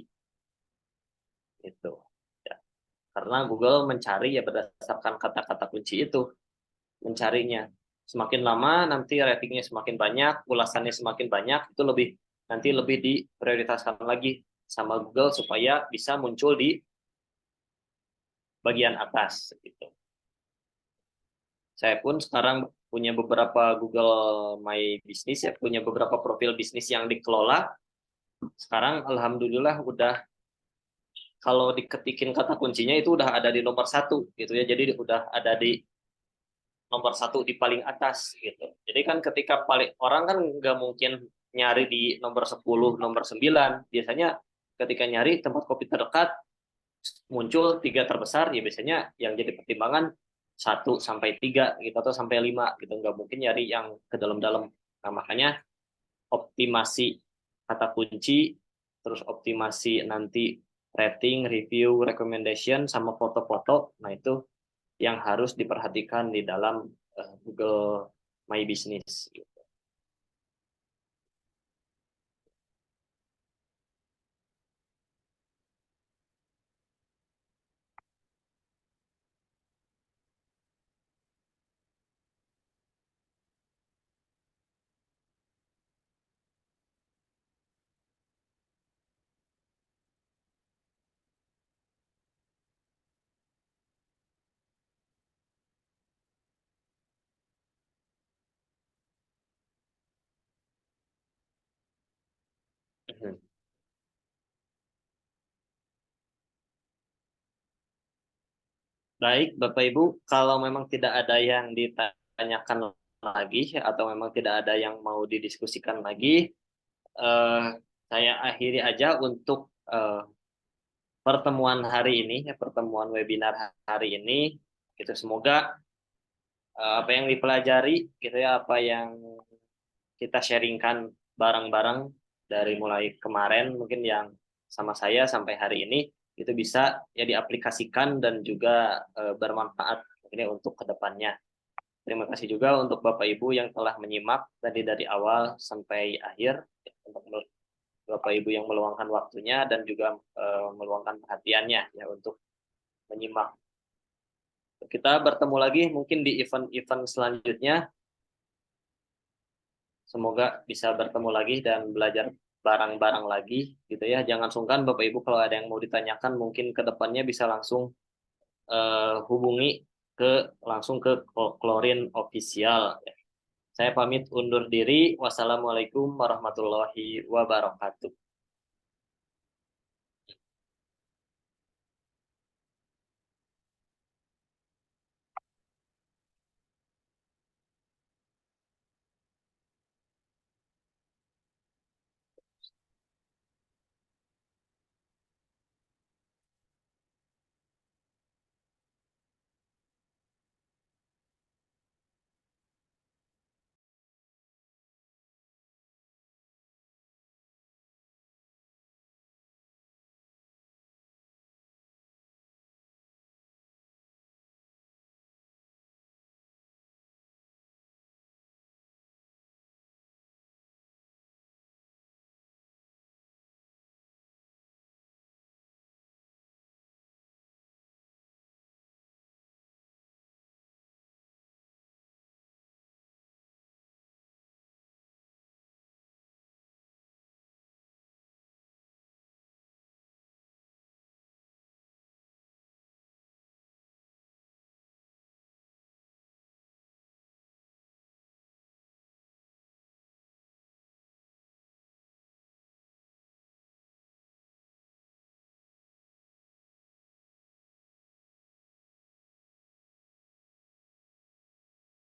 itu. Ya. Karena Google mencari ya berdasarkan kata-kata kunci itu mencarinya. Semakin lama nanti ratingnya semakin banyak, ulasannya semakin banyak, itu nanti lebih diprioritaskan lagi sama Google supaya bisa muncul di bagian atas gitu. Saya pun sekarang punya beberapa Google My Business ya, punya beberapa profil bisnis yang dikelola. Sekarang alhamdulillah udah kalau diketikin kata kuncinya itu udah ada di nomor satu gitu ya. Jadi udah ada di nomor satu di paling atas gitu. Jadi kan ketika paling orang kan nggak mungkin nyari di nomor 10, nomor 9. Biasanya ketika nyari tempat kopi terdekat muncul tiga terbesar ya biasanya yang jadi pertimbangan 1 sampai 3 gitu atau sampai 5 gitu, nggak mungkin nyari yang ke dalam-dalam. Nah makanya optimasi kata kunci, terus optimasi nanti rating, review, recommendation sama foto-foto, nah itu yang harus diperhatikan di dalam Google My Business gitu. Baik, Bapak Ibu, kalau memang tidak ada yang ditanyakan lagi atau memang tidak ada yang mau didiskusikan lagi, eh, saya akhiri aja untuk pertemuan hari ini, ya, pertemuan webinar hari ini. Gitu, semoga apa yang dipelajari, gitu ya, apa yang kita sharingkan bareng-bareng dari mulai kemarin mungkin yang sama saya sampai hari ini itu bisa ya diaplikasikan dan juga bermanfaat ini untuk kedepannya. Terima kasih juga untuk Bapak Ibu yang telah menyimak tadi dari awal sampai akhir untuk Bapak Ibu yang meluangkan waktunya dan juga meluangkan perhatiannya ya untuk menyimak. Kita bertemu lagi mungkin di event-event selanjutnya. Semoga bisa bertemu lagi dan belajar bareng-bareng lagi gitu ya. Jangan sungkan Bapak Ibu kalau ada yang mau ditanyakan mungkin ke depannya bisa langsung hubungi langsung ke Klorin Official. Saya pamit undur diri. Wassalamualaikum warahmatullahi wabarakatuh.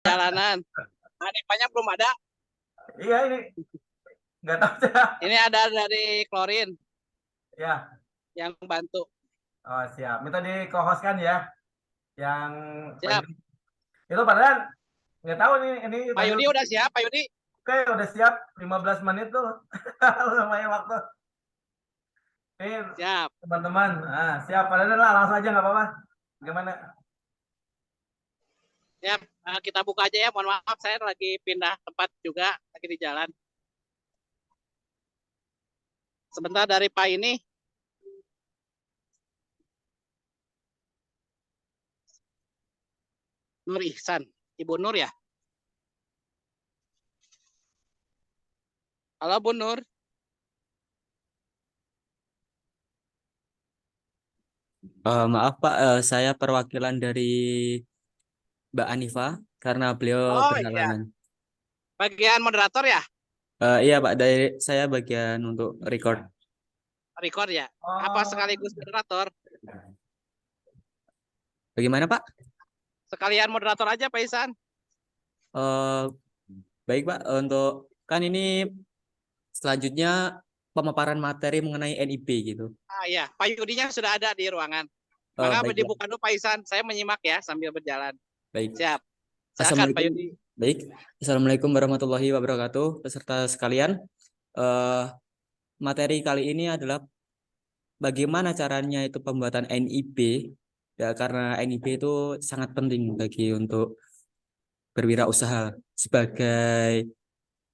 perjalanan. Nah, ini banyak belum ada. Iya ini nggak tahu saya. Ini ada dari Klorin Ya, yang bantu. oh siap. Minta di co-host kan ya, yang Siap. itu padahal nggak tahu nih ini Pak tadi Yudi udah siap, Pak Yudi. oke udah siap 15 menit tuh lumayan waktu. Ini Siap. teman-teman, siap padahal lah langsung aja nggak apa-apa. Gimana? Siap. Nah, kita buka aja ya. Mohon maaf, saya lagi pindah tempat juga, lagi di jalan. Sebentar dari Pak ini. Nur Ihsan. Ibu Nur ya? Halo Bu Nur. Maaf Pak, saya perwakilan dari Mbak Anifa karena beliau Oh iya. berhalangan. Bagian moderator ya? Iya Pak, dari saya bagian untuk record. Record ya? Apa sekaligus moderator? Bagaimana Pak? Sekalian moderator aja Pak Ihsan. Baik Pak, untuk kan ini selanjutnya pemaparan materi mengenai NIP gitu. Ah iya, Pak Yudinya sudah ada di ruangan. Maka Baik, Pak. dibuka dulu Pak Ihsan. Saya menyimak ya sambil berjalan. Baik. Siap. Silakan Pak Assalamualaikum. Yudi. Baik. Assalamualaikum warahmatullahi wabarakatuh. Peserta sekalian, materi kali ini adalah bagaimana caranya itu pembuatan NIP. Ya, karena NIP itu sangat penting bagi untuk berwirausaha sebagai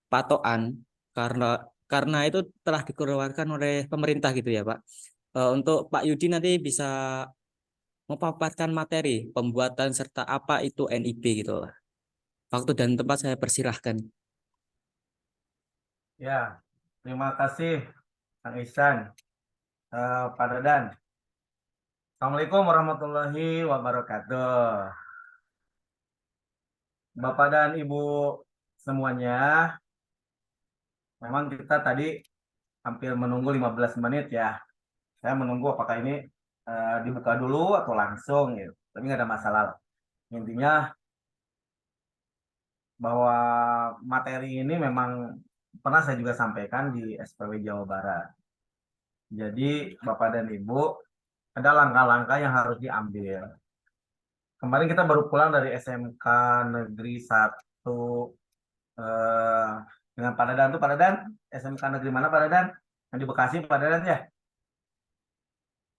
patokan karena itu telah dikeluarkan oleh pemerintah gitu ya Pak. Untuk Pak Yudi nanti bisa memaparkan materi pembuatan serta apa itu NIP gitu. Waktu dan tempat saya persilahkan. Ya, terima kasih Kang Ihsan, Pak Dadan. Assalamualaikum warahmatullahi wabarakatuh. Bapak dan Ibu semuanya, memang kita tadi hampir menunggu 15 menit ya. Saya menunggu apakah ini dibuka dulu atau langsung gitu. Tapi nggak ada masalah. Intinya bahwa materi ini memang pernah saya juga sampaikan di SPW Jawa Barat. Jadi Bapak dan Ibu, ada langkah-langkah yang harus diambil. Kemarin kita baru pulang dari SMK Negeri 1 dengan Pak Dadan. Tuh Pak Dadan, SMK Negeri mana Pak Dadan? Yang di Bekasi Pak Dadan ya?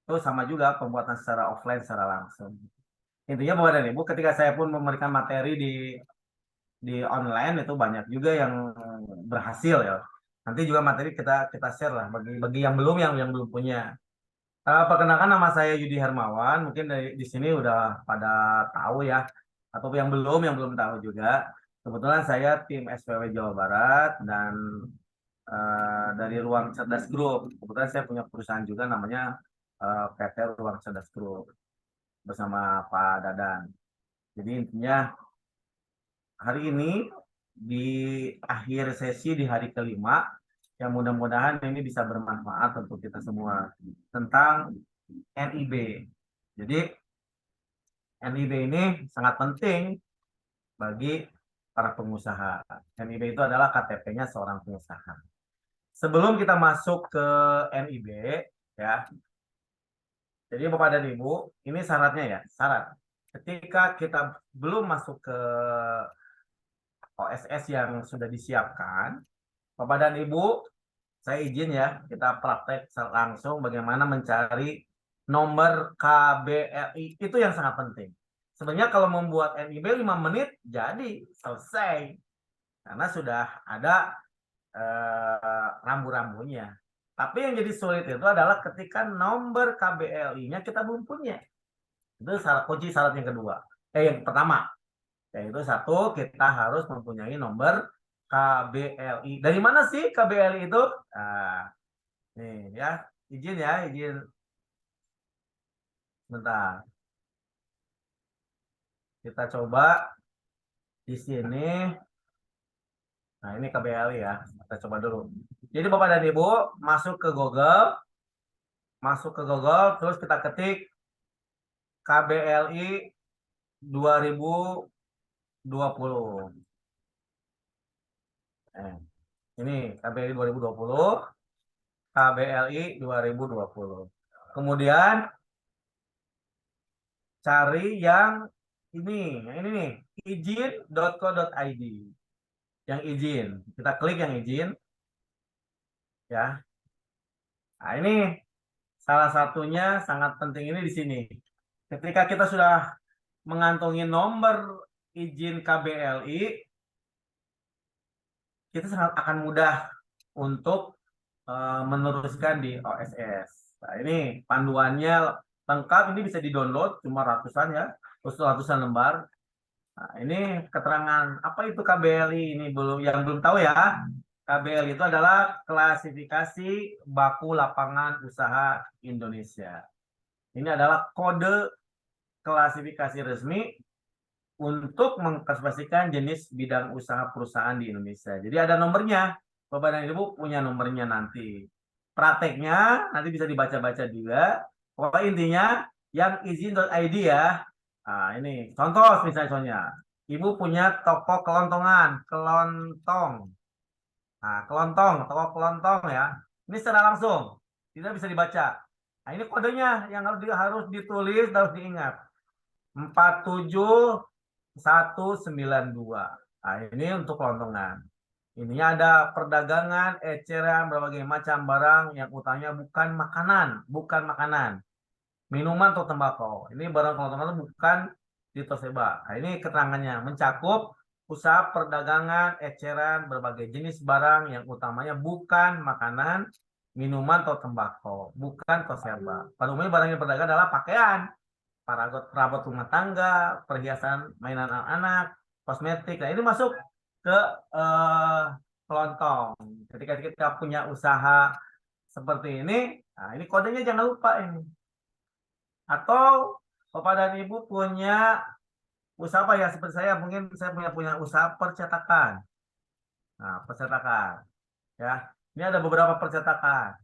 Itu sama juga pembuatan secara offline, secara langsung. Intinya Bapak dan Ibu, ketika saya pun memberikan materi di online itu banyak juga yang berhasil ya. Nanti juga materi kita share lah bagi yang belum punya. Perkenalkan nama saya Yudi Hermawan, mungkin di sini udah pada tahu ya, atau yang belum tahu juga. Kebetulan saya tim SPW Jawa Barat dan dari Ruang Cerdas Group. Kebetulan saya punya perusahaan juga namanya PT Ruang Cerdas Group bersama Pak Dadan. Jadi intinya hari ini di akhir sesi di hari kelima, yang mudah-mudahan ini bisa bermanfaat untuk kita semua tentang NIB. Jadi NIB ini sangat penting bagi para pengusaha. NIB itu adalah KTP-nya seorang pengusaha. Sebelum kita masuk ke NIB, ya. Jadi Bapak dan Ibu, ini syaratnya ya, syarat. Ketika kita belum masuk ke OSS yang sudah disiapkan, Bapak dan Ibu, saya izin ya, kita praktek langsung bagaimana mencari nomor KBLI. Itu yang sangat penting. Sebenarnya kalau membuat NIB 5 menit, jadi selesai. Karena sudah ada rambu-rambunya. Tapi yang jadi sulit itu adalah ketika nomor KBLI-nya kita belum punya. Itu kunci syarat yang kedua. Yang pertama. Yaitu satu, kita harus mempunyai nomor KBLI. Dari mana sih KBLI itu? Nah, nih ya, izin. Bentar. Kita coba di sini. Nah, ini KBLI ya. Kita coba dulu. Jadi Bapak dan Ibu masuk ke Google. Terus kita ketik KBLI 2000 2020. Ini KBLI 2020, KBLI 2020. Kemudian cari yang ini nih, izin.co.id. Yang izin, kita klik yang izin, ya. Nah, ini salah satunya sangat penting ini di sini. Ketika kita sudah mengantongi nomor izin KBLI, kita sangat akan mudah untuk meneruskan di OSS. Nah, ini panduannya lengkap, ini bisa di-download, cuma ratusan ya, ratusan lembar. Nah, ini keterangan apa itu KBLI, ini yang belum tahu ya. KBLI itu adalah klasifikasi baku lapangan usaha Indonesia. Ini adalah kode klasifikasi resmi untuk mengklasifikasikan jenis bidang usaha perusahaan di Indonesia. Jadi ada nomornya. Bapak dan Ibu punya nomornya nanti. Prakteknya nanti bisa dibaca-baca juga. Pokoknya intinya yang izin.id ya. Nah, ini contoh misalnya. Ibu punya toko kelontongan, kelontong. Nah, toko kelontong ya. Ini secara langsung, tidak bisa dibaca. Nah, ini kodenya yang harus ditulis, harus diingat. 47192. Nah, ini untuk kelontongan. Ininya ada perdagangan, eceran, berbagai macam barang yang utamanya bukan makanan. Minuman atau tembakau. Ini barang kelontongan bukan di Toseba. Nah, ini keterangannya mencakup usaha perdagangan, eceran, berbagai jenis barang yang utamanya bukan makanan, minuman atau tembakau, bukan Toseba. Pada umumnya barang yang berdagang adalah pakaian, perabot rumah tangga, perhiasan mainan anak-anak, kosmetik. Nah, ini masuk ke kelontong. Ketika kita punya usaha seperti ini, nah ini kodenya jangan lupa ini. Atau Bapak dan Ibu punya usaha apa ya, seperti saya, mungkin saya punya usaha percetakan. Nah, percetakan. Ya, ini ada beberapa percetakan.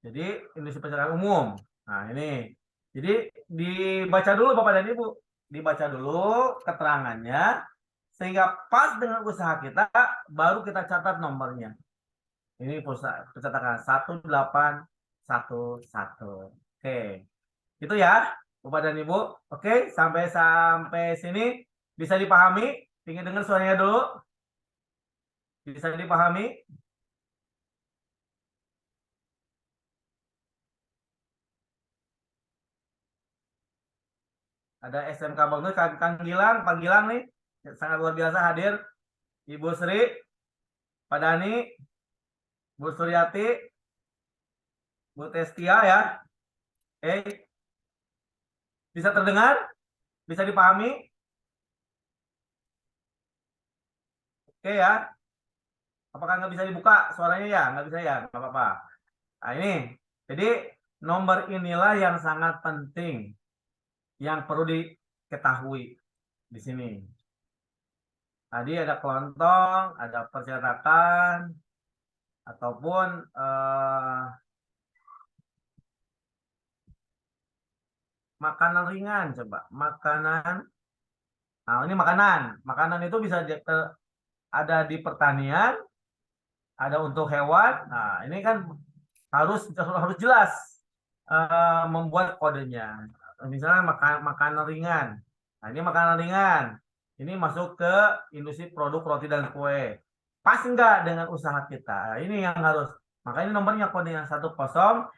Jadi industri percetakan umum. Nah, ini. Jadi dibaca dulu Bapak dan Ibu. Dibaca dulu keterangannya. Sehingga pas dengan usaha kita, baru kita catat nomornya. Ini percetakan 1811. Oke. Itu ya, Bapak dan Ibu. Oke, sampai sini bisa dipahami? Ingin dengar suaranya dulu? Bisa dipahami? Ada SMK Bagus, Kang Gilang, Pak Gilang nih, sangat luar biasa hadir. Ibu Sri, Pak Dani, Bu Suryati, Bu Testia ya. Bisa terdengar? Bisa dipahami? Oke ya. Apakah nggak bisa dibuka suaranya ya? Nggak bisa ya? Nggak apa-apa. Nah ini, jadi nomor inilah yang sangat penting, yang perlu diketahui di sini. Tadi ada kelontong, ada percetakan, ataupun makanan ringan, coba makanan. Nah ini makanan itu bisa ada di pertanian, ada untuk hewan. Nah ini kan harus jelas membuat kodenya. Misalnya makanan ringan. Nah ini makanan ringan. Ini masuk ke industri produk roti dan kue. Pas enggak dengan usaha kita? Nah, ini yang harus. Makanya nomornya kodenya 10710.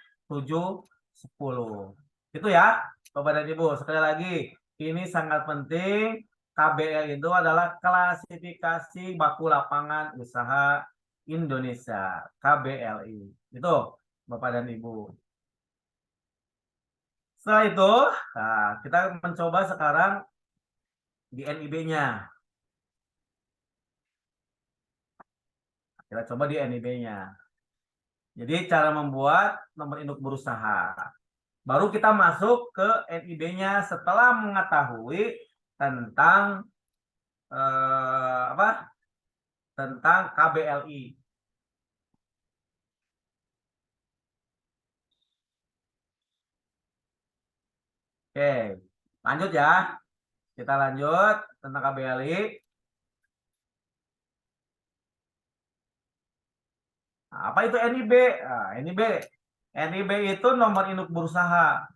Itu ya, Bapak dan Ibu. Sekali lagi, ini sangat penting. KBL itu adalah klasifikasi baku lapangan usaha Indonesia, KBLI. Itu, Bapak dan Ibu. Setelah itu, nah, kita mencoba sekarang di NIB-nya. Kita coba di NIB-nya. Jadi cara membuat nomor induk berusaha. Baru kita masuk ke NIB-nya setelah mengetahui tentang tentang KBLI. Oke, lanjut ya. Kita lanjut tentang KBLI. Nah, apa itu NIB? Nah, NIB itu nomor induk berusaha.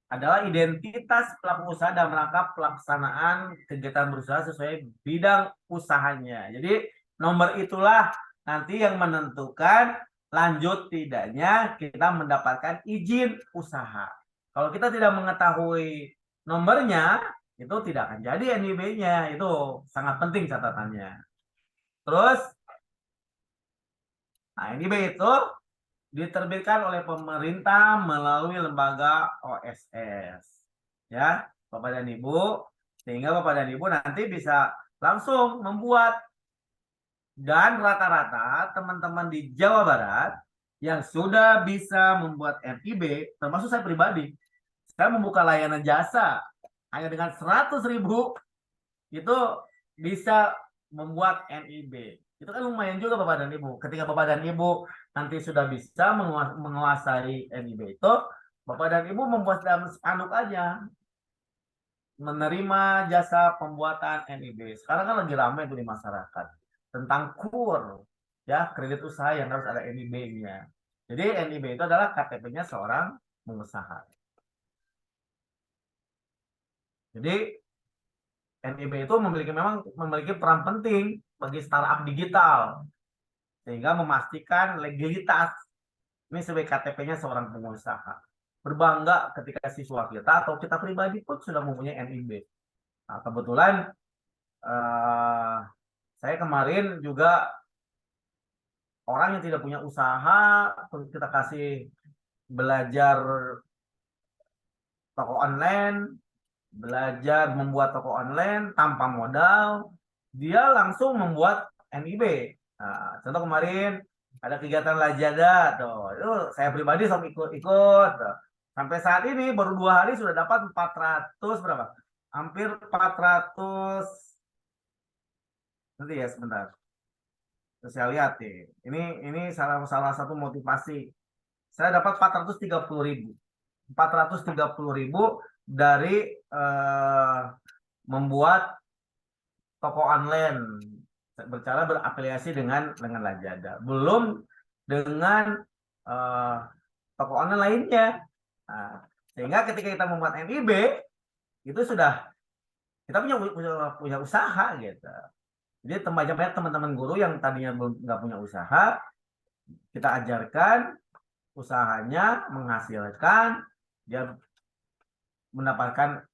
Adalah identitas pelaku usaha dalam rangka pelaksanaan kegiatan berusaha sesuai bidang usahanya. Jadi nomor itulah nanti yang menentukan lanjut tidaknya kita mendapatkan izin usaha. Kalau kita tidak mengetahui nomornya, itu tidak akan jadi NIB-nya. Itu sangat penting catatannya. Terus, nah NIB itu diterbitkan oleh pemerintah melalui lembaga OSS. Ya, Bapak dan Ibu, sehingga Bapak dan Ibu nanti bisa langsung membuat. Dan rata-rata teman-teman di Jawa Barat yang sudah bisa membuat NIB, termasuk saya pribadi, saya membuka layanan jasa hanya dengan 100.000 itu bisa membuat NIB. Itu kan lumayan juga Bapak dan Ibu. Ketika Bapak dan Ibu nanti sudah bisa menguasai NIB itu, Bapak dan Ibu membuat dalam spanduk aja. Menerima jasa pembuatan NIB. Sekarang kan lagi ramai itu di masyarakat. Tentang KUR. Ya, kredit usaha yang harus ada NIB-nya. Jadi NIB itu adalah KTP-nya seorang pengusaha. Jadi NIB itu memang memiliki peran penting bagi startup digital. Sehingga memastikan legalitas. Ini sebagai KTP-nya seorang pengusaha. Berbangga ketika siswa kita atau kita pribadi pun sudah mempunyai NIB. Nah, kebetulan saya kemarin juga orang yang tidak punya usaha, kita kasih belajar toko online, belajar membuat toko online tanpa modal, dia langsung membuat NIB. Nah, contoh kemarin ada kegiatan Lajada, tuh, itu saya pribadi sama ikut-ikut. Sampai saat ini baru 2 hari sudah dapat 400 berapa? Hampir 400. Nanti ya sebentar. Terus saya lihat nih. Ini salah satu motivasi. Saya dapat 430.000. 430.000 dari membuat toko online. Bercara berafiliasi dengan Lajada. Belum dengan toko online lainnya. Nah, sehingga ketika kita membuat NIB itu sudah kita punya usaha gitu. Jadi banyak teman-teman guru yang tadinya nggak punya usaha, kita ajarkan usahanya menghasilkan, dia mendapatkan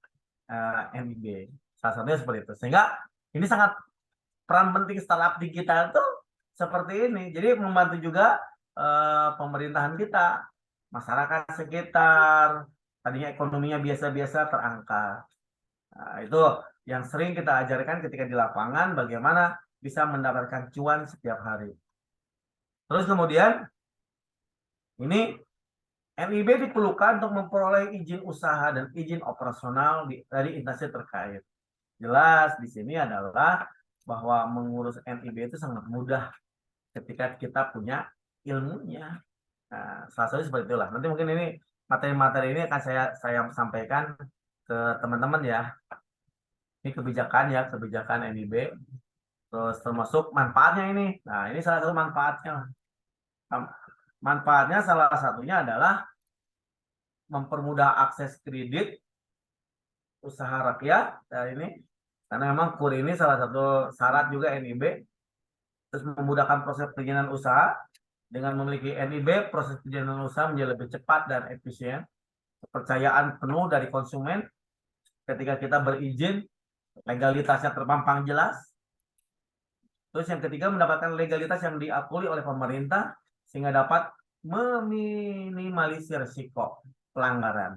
NIB. Salah satunya seperti itu. Sehingga ini sangat peran penting startup digital itu seperti ini. Jadi membantu juga pemerintahan kita. Masyarakat sekitar, tadinya ekonominya biasa-biasa terangkat. Nah, itu yang sering kita ajarkan ketika di lapangan, bagaimana bisa mendapatkan cuan setiap hari. Terus kemudian, ini NIB diperlukan untuk memperoleh izin usaha dan izin operasional dari instansi terkait. Jelas di sini adalah bahwa mengurus NIB itu sangat mudah ketika kita punya ilmunya. Nah, salah satu seperti itulah. Nanti mungkin ini materi-materi ini akan saya sampaikan ke teman-teman ya. Ini kebijakan NIB. Terus termasuk manfaatnya ini. Nah, ini salah satu manfaatnya. Manfaatnya salah satunya adalah mempermudah akses kredit usaha rakyat. Nah, ini karena memang KUR ini salah satu syarat juga NIB. Terus memudahkan proses perizinan usaha. Dengan memiliki NIB, proses perizinan usaha menjadi lebih cepat dan efisien. Kepercayaan penuh dari konsumen ketika kita berizin, legalitasnya terpampang jelas. Terus yang ketiga, mendapatkan legalitas yang diakui oleh pemerintah sehingga dapat meminimalisir risiko pelanggaran.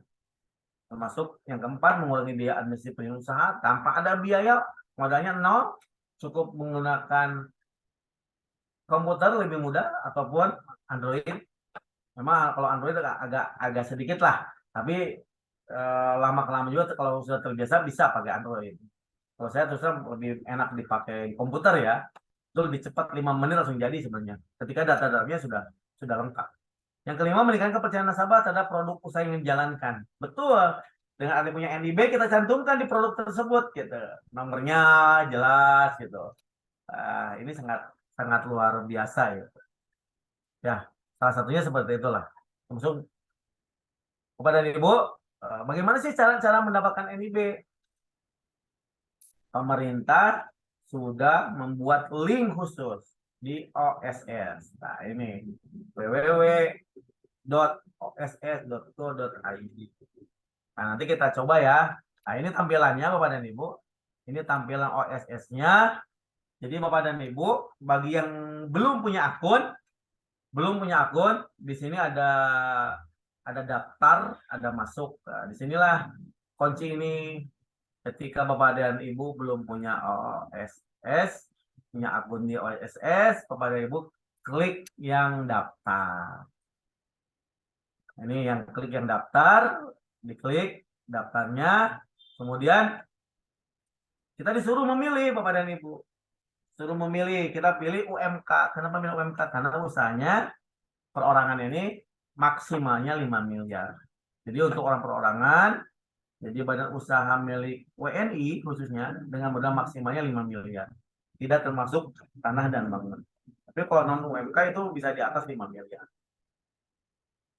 Termasuk yang keempat, mengurangi biaya administrasi perizinan usaha tanpa ada biaya, modalnya 0, cukup menggunakan komputer lebih mudah ataupun Android. Memang kalau Android agak sedikit lah, tapi lama-kelamaan juga kalau sudah terbiasa bisa pakai Android. Kalau saya terus lebih enak dipakai komputer ya, itu lebih cepat, 5 menit langsung jadi sebenarnya. Ketika data-datanya sudah lengkap. Yang kelima, meningkatkan kepercayaan nasabah terhadap produk usaha yang dijalankan. Betul. dengan adanya punya NIB kita cantumkan di produk tersebut gitu. Nomornya jelas gitu. Ini sangat luar biasa ya. Ya, salah satunya seperti itulah. Langsung kepada Ibu, bagaimana sih cara mendapatkan NIB? Pemerintah sudah membuat link khusus di OSS. Nah, ini www.oss.go.id. Nah, nanti kita coba ya. Nah, ini tampilannya Bapak dan Ibu. Ini tampilan OSS-nya. Jadi Bapak dan Ibu, bagi yang belum punya akun, di sini ada daftar, ada masuk. Nah, disinilah kunci ini. Ketika Bapak dan Ibu belum punya OSS, punya akun di OSS, Bapak dan Ibu klik yang daftar. Ini yang klik yang daftar, diklik daftarnya, kemudian kita disuruh memilih Bapak dan Ibu. Suruh memilih, kita pilih UMK. Kenapa pilih UMK? Karena usahanya perorangan ini maksimalnya 5 miliar. Jadi untuk orang perorangan, jadi badan usaha milik WNI khususnya dengan modal maksimalnya 5 miliar. Tidak termasuk tanah dan bangunan. Tapi kalau non UMK itu bisa di atas 5 miliar.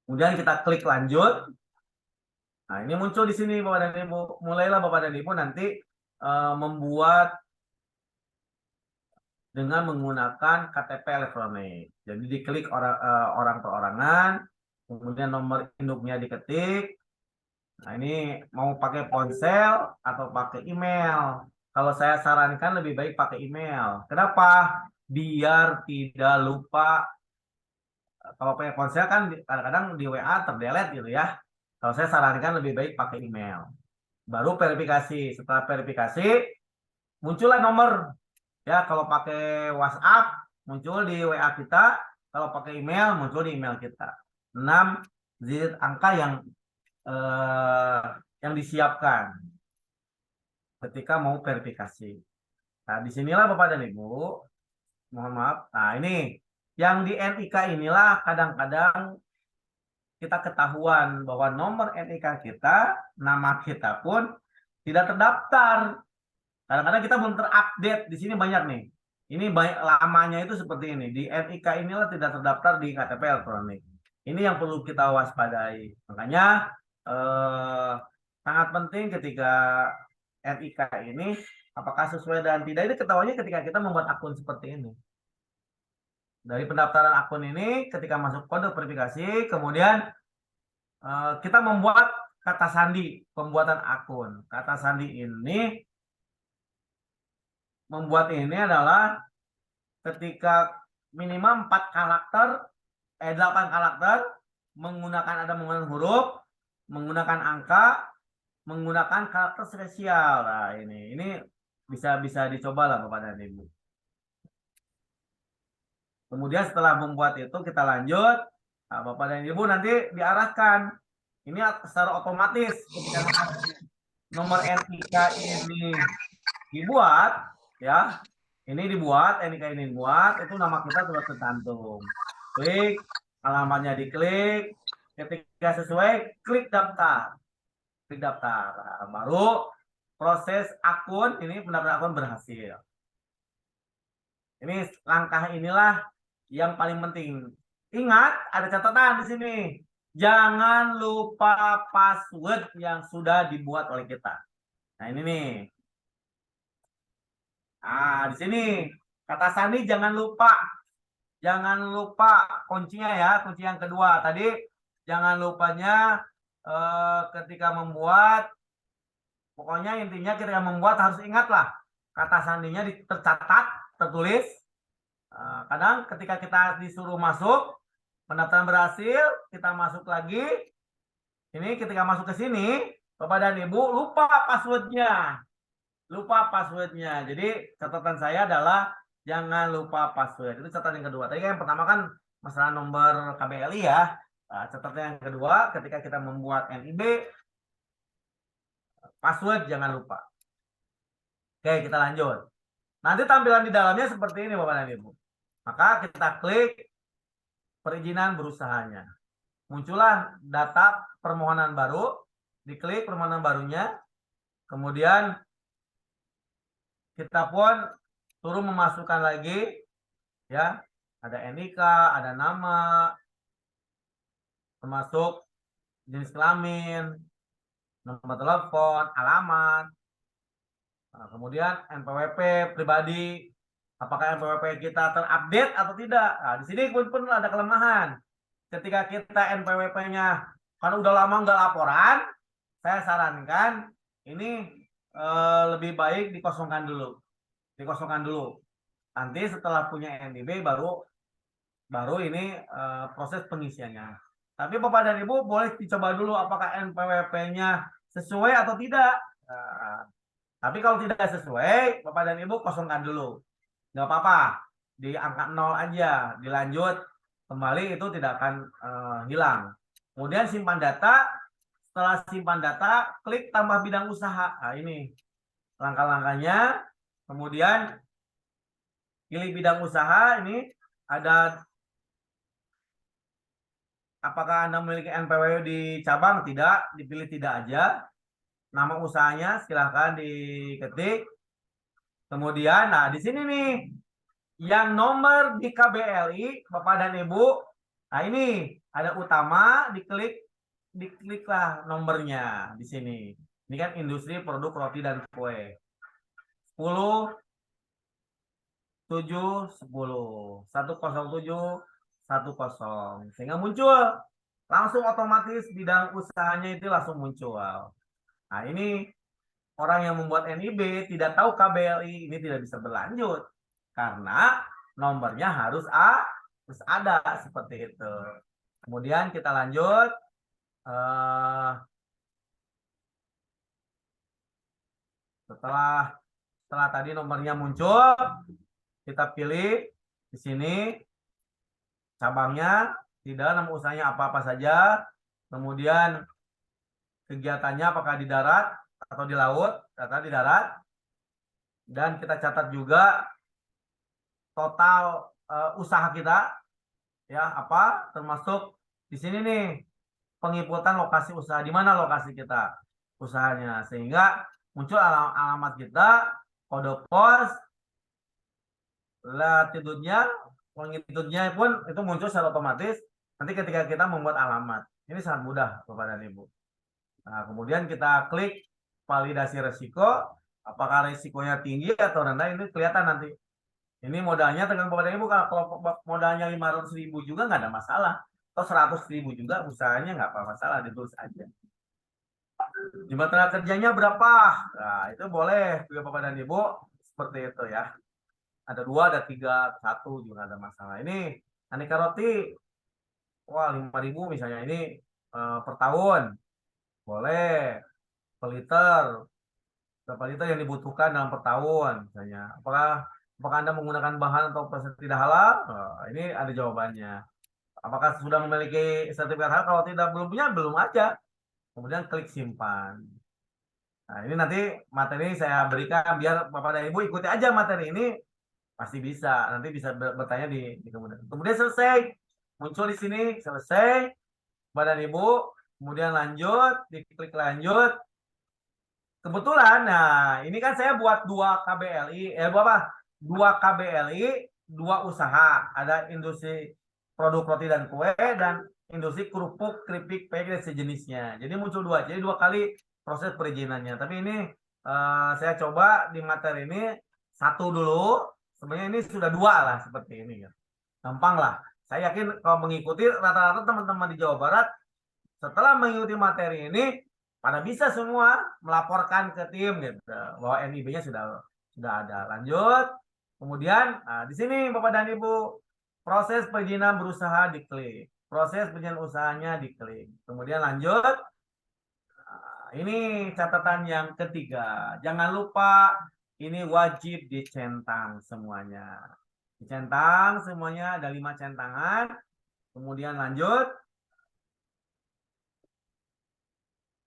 Kemudian kita klik lanjut. Nah, ini muncul di sini Bapak dan Ibu. Mulailah Bapak dan Ibu nanti membuat dengan menggunakan KTP elektronik. Jadi diklik orang perorangan, kemudian nomor induknya diketik. Nah, ini mau pakai ponsel atau pakai email. Kalau saya sarankan lebih baik pakai email. Kenapa? Biar tidak lupa. Kalau pakai ponsel kan kadang-kadang di WA terdelete gitu ya. Kalau saya sarankan lebih baik pakai email. Baru verifikasi. Setelah verifikasi, muncullah nomor. Ya, kalau pakai WhatsApp muncul di WA kita, kalau pakai email muncul di email kita. 6 digit angka yang disiapkan ketika mau verifikasi. Nah, disinilah Bapak dan Ibu, mohon maaf. Nah, ini yang di NIK inilah kadang-kadang kita ketahuan bahwa nomor NIK kita, nama kita pun tidak terdaftar. Kadang-kadang kita belum terupdate. Di sini banyak nih. Ini banyak lamanya itu seperti ini. Di NIK inilah tidak terdaftar di KTP elektronik. Ini yang perlu kita waspadai. Makanya sangat penting ketika NIK ini apakah sesuai dan tidak. Ini ketahuannya ketika kita membuat akun seperti ini. Dari pendaftaran akun ini ketika masuk kode verifikasi, kemudian kita membuat kata sandi pembuatan akun. Kata sandi ini membuat ini adalah ketika minimal 4 karakter, 8 karakter, menggunakan huruf, menggunakan angka, menggunakan karakter spesial. Nah, ini bisa dicoba lah Bapak dan Ibu. Kemudian setelah membuat itu kita lanjut. Nah, Bapak dan Ibu nanti diarahkan. Ini secara otomatis ketika nomor NIK ini dibuat, ya, ini dibuat, NIK ini dibuat, itu nama kita sudah tercantum. Klik, alamatnya diklik, ketika sesuai, klik daftar. Klik daftar. Nah, baru proses akun, ini pendaftaran akun berhasil. Ini langkah inilah yang paling penting. Ingat, ada catatan di sini. Jangan lupa password yang sudah dibuat oleh kita. Nah, ini nih. Nah, di sini kata sandi jangan lupa kuncinya ya, kunci yang kedua tadi jangan lupanya ketika membuat, pokoknya intinya ketika membuat harus ingatlah kata sandinya tercatat, tertulis. Kadang ketika kita disuruh masuk pendaftaran berhasil, kita masuk lagi. Ini ketika masuk ke sini, Bapak dan Ibu lupa passwordnya. Jadi catatan saya adalah jangan lupa password. Itu catatan yang kedua. Tadi yang pertama kan masalah nomor KBLI ya. Nah, catatan yang kedua ketika kita membuat NIB, password jangan lupa. Oke, kita lanjut. Nanti tampilan di dalamnya seperti ini Bapak dan Ibu. Maka kita klik perizinan berusahanya. Muncullah data permohonan baru. diklik permohonan barunya. Kemudian kita pun suruh memasukkan lagi, ya, ada NIK, ada nama, termasuk jenis kelamin, nomor telepon, alamat. Nah, kemudian NPWP pribadi, apakah NPWP kita terupdate atau tidak? Nah, di sini pun ada kelemahan. Ketika kita NPWP-nya kan udah lama nggak laporan, saya sarankan ini lebih baik dikosongkan dulu. Nanti setelah punya NIB baru ini proses pengisiannya. Tapi Bapak dan Ibu boleh dicoba dulu apakah NPWP-nya sesuai atau tidak. Nah, tapi kalau tidak sesuai, Bapak dan Ibu kosongkan dulu. Nggak apa-apa, di angka 0 aja, dilanjut kembali itu tidak akan hilang. Kemudian simpan data, setelah simpan data, klik tambah bidang usaha. Nah ini langkah-langkahnya. Kemudian pilih bidang usaha, ini ada apakah Anda memiliki NPWP di cabang? Tidak, dipilih tidak aja. Nama usahanya silahkan diketik. Kemudian, nah di sini nih, yang nomor di KBLI, Bapak dan Ibu, nah ini ada utama, dikliklah nomornya di sini. Ini kan industri produk roti dan kue. 10 7 10 107 10 sehingga muncul langsung otomatis bidang usahanya itu langsung muncul. Nah ini orang yang membuat NIB tidak tahu KBLI ini tidak bisa berlanjut karena nomornya harus ada seperti itu. Kemudian kita lanjut. Setelah tadi nomornya muncul, kita pilih di sini cabangnya, tidak, nama usahanya apa-apa saja. Kemudian kegiatannya apakah di darat atau di laut, data di darat. Dan kita catat juga total usaha kita, ya apa, termasuk di sini nih penginputan lokasi usaha, di mana lokasi kita usahanya, sehingga muncul alamat kita, kode pos, latitude-nya, longitude-nya pun itu muncul secara otomatis nanti ketika kita membuat alamat. Ini sangat mudah Bapak dan Ibu. Nah, kemudian kita klik validasi resiko, apakah resikonya tinggi atau rendah, ini kelihatan nanti. Ini modalnya tergantung Bapak dan Ibu, kalau modalnya 500.000 juga nggak ada masalah, atau 100.000 juga usahanya nggak apa masalah, ditulis aja. Jumlah tenaga kerjanya berapa? Nah, itu boleh juga Bapak dan Ibu seperti itu ya. Ada 2, ada 3, 1 juga ada masalah. Ini aneka roti, wah 5.000 misalnya, ini per tahun. Boleh. Per liter. Berapa liter yang dibutuhkan dalam per tahun misalnya. Apakah Anda menggunakan bahan atau proses tidak halal? Ini ada jawabannya. Apakah sudah memiliki sertifikat halal? Kalau tidak, belum punya, belum aja. Kemudian klik simpan. Nah, ini nanti materi saya berikan biar Bapak dan Ibu ikuti aja materi ini, pasti bisa. Nanti bisa bertanya di kemudian. Kemudian selesai. Muncul di sini, selesai. Bapak dan Ibu, kemudian lanjut, diklik lanjut. Kebetulan, nah ini kan saya buat 2 KBLI, 2 KBLI, 2 usaha. Ada industri produk roti dan kue dan industri kerupuk, keripik, peyek dan sejenisnya. Jadi muncul 2, jadi 2 kali proses perizinannya. Tapi ini saya coba di materi ini 1 dulu. Sebenarnya ini sudah 2 lah seperti ini. Gampang lah. Saya yakin kalau mengikuti rata-rata teman-teman di Jawa Barat setelah mengikuti materi ini pada bisa semua melaporkan ke tim gitu bahwa NIB-nya sudah ada. Lanjut. Kemudian di sini Bapak dan Ibu, proses perizinan berusaha diklik. Proses perizinan usahanya diklik. Kemudian lanjut. Ini catatan yang ketiga. Jangan lupa ini wajib dicentang semuanya. Dicentang semuanya, ada 5 centangan. Kemudian lanjut.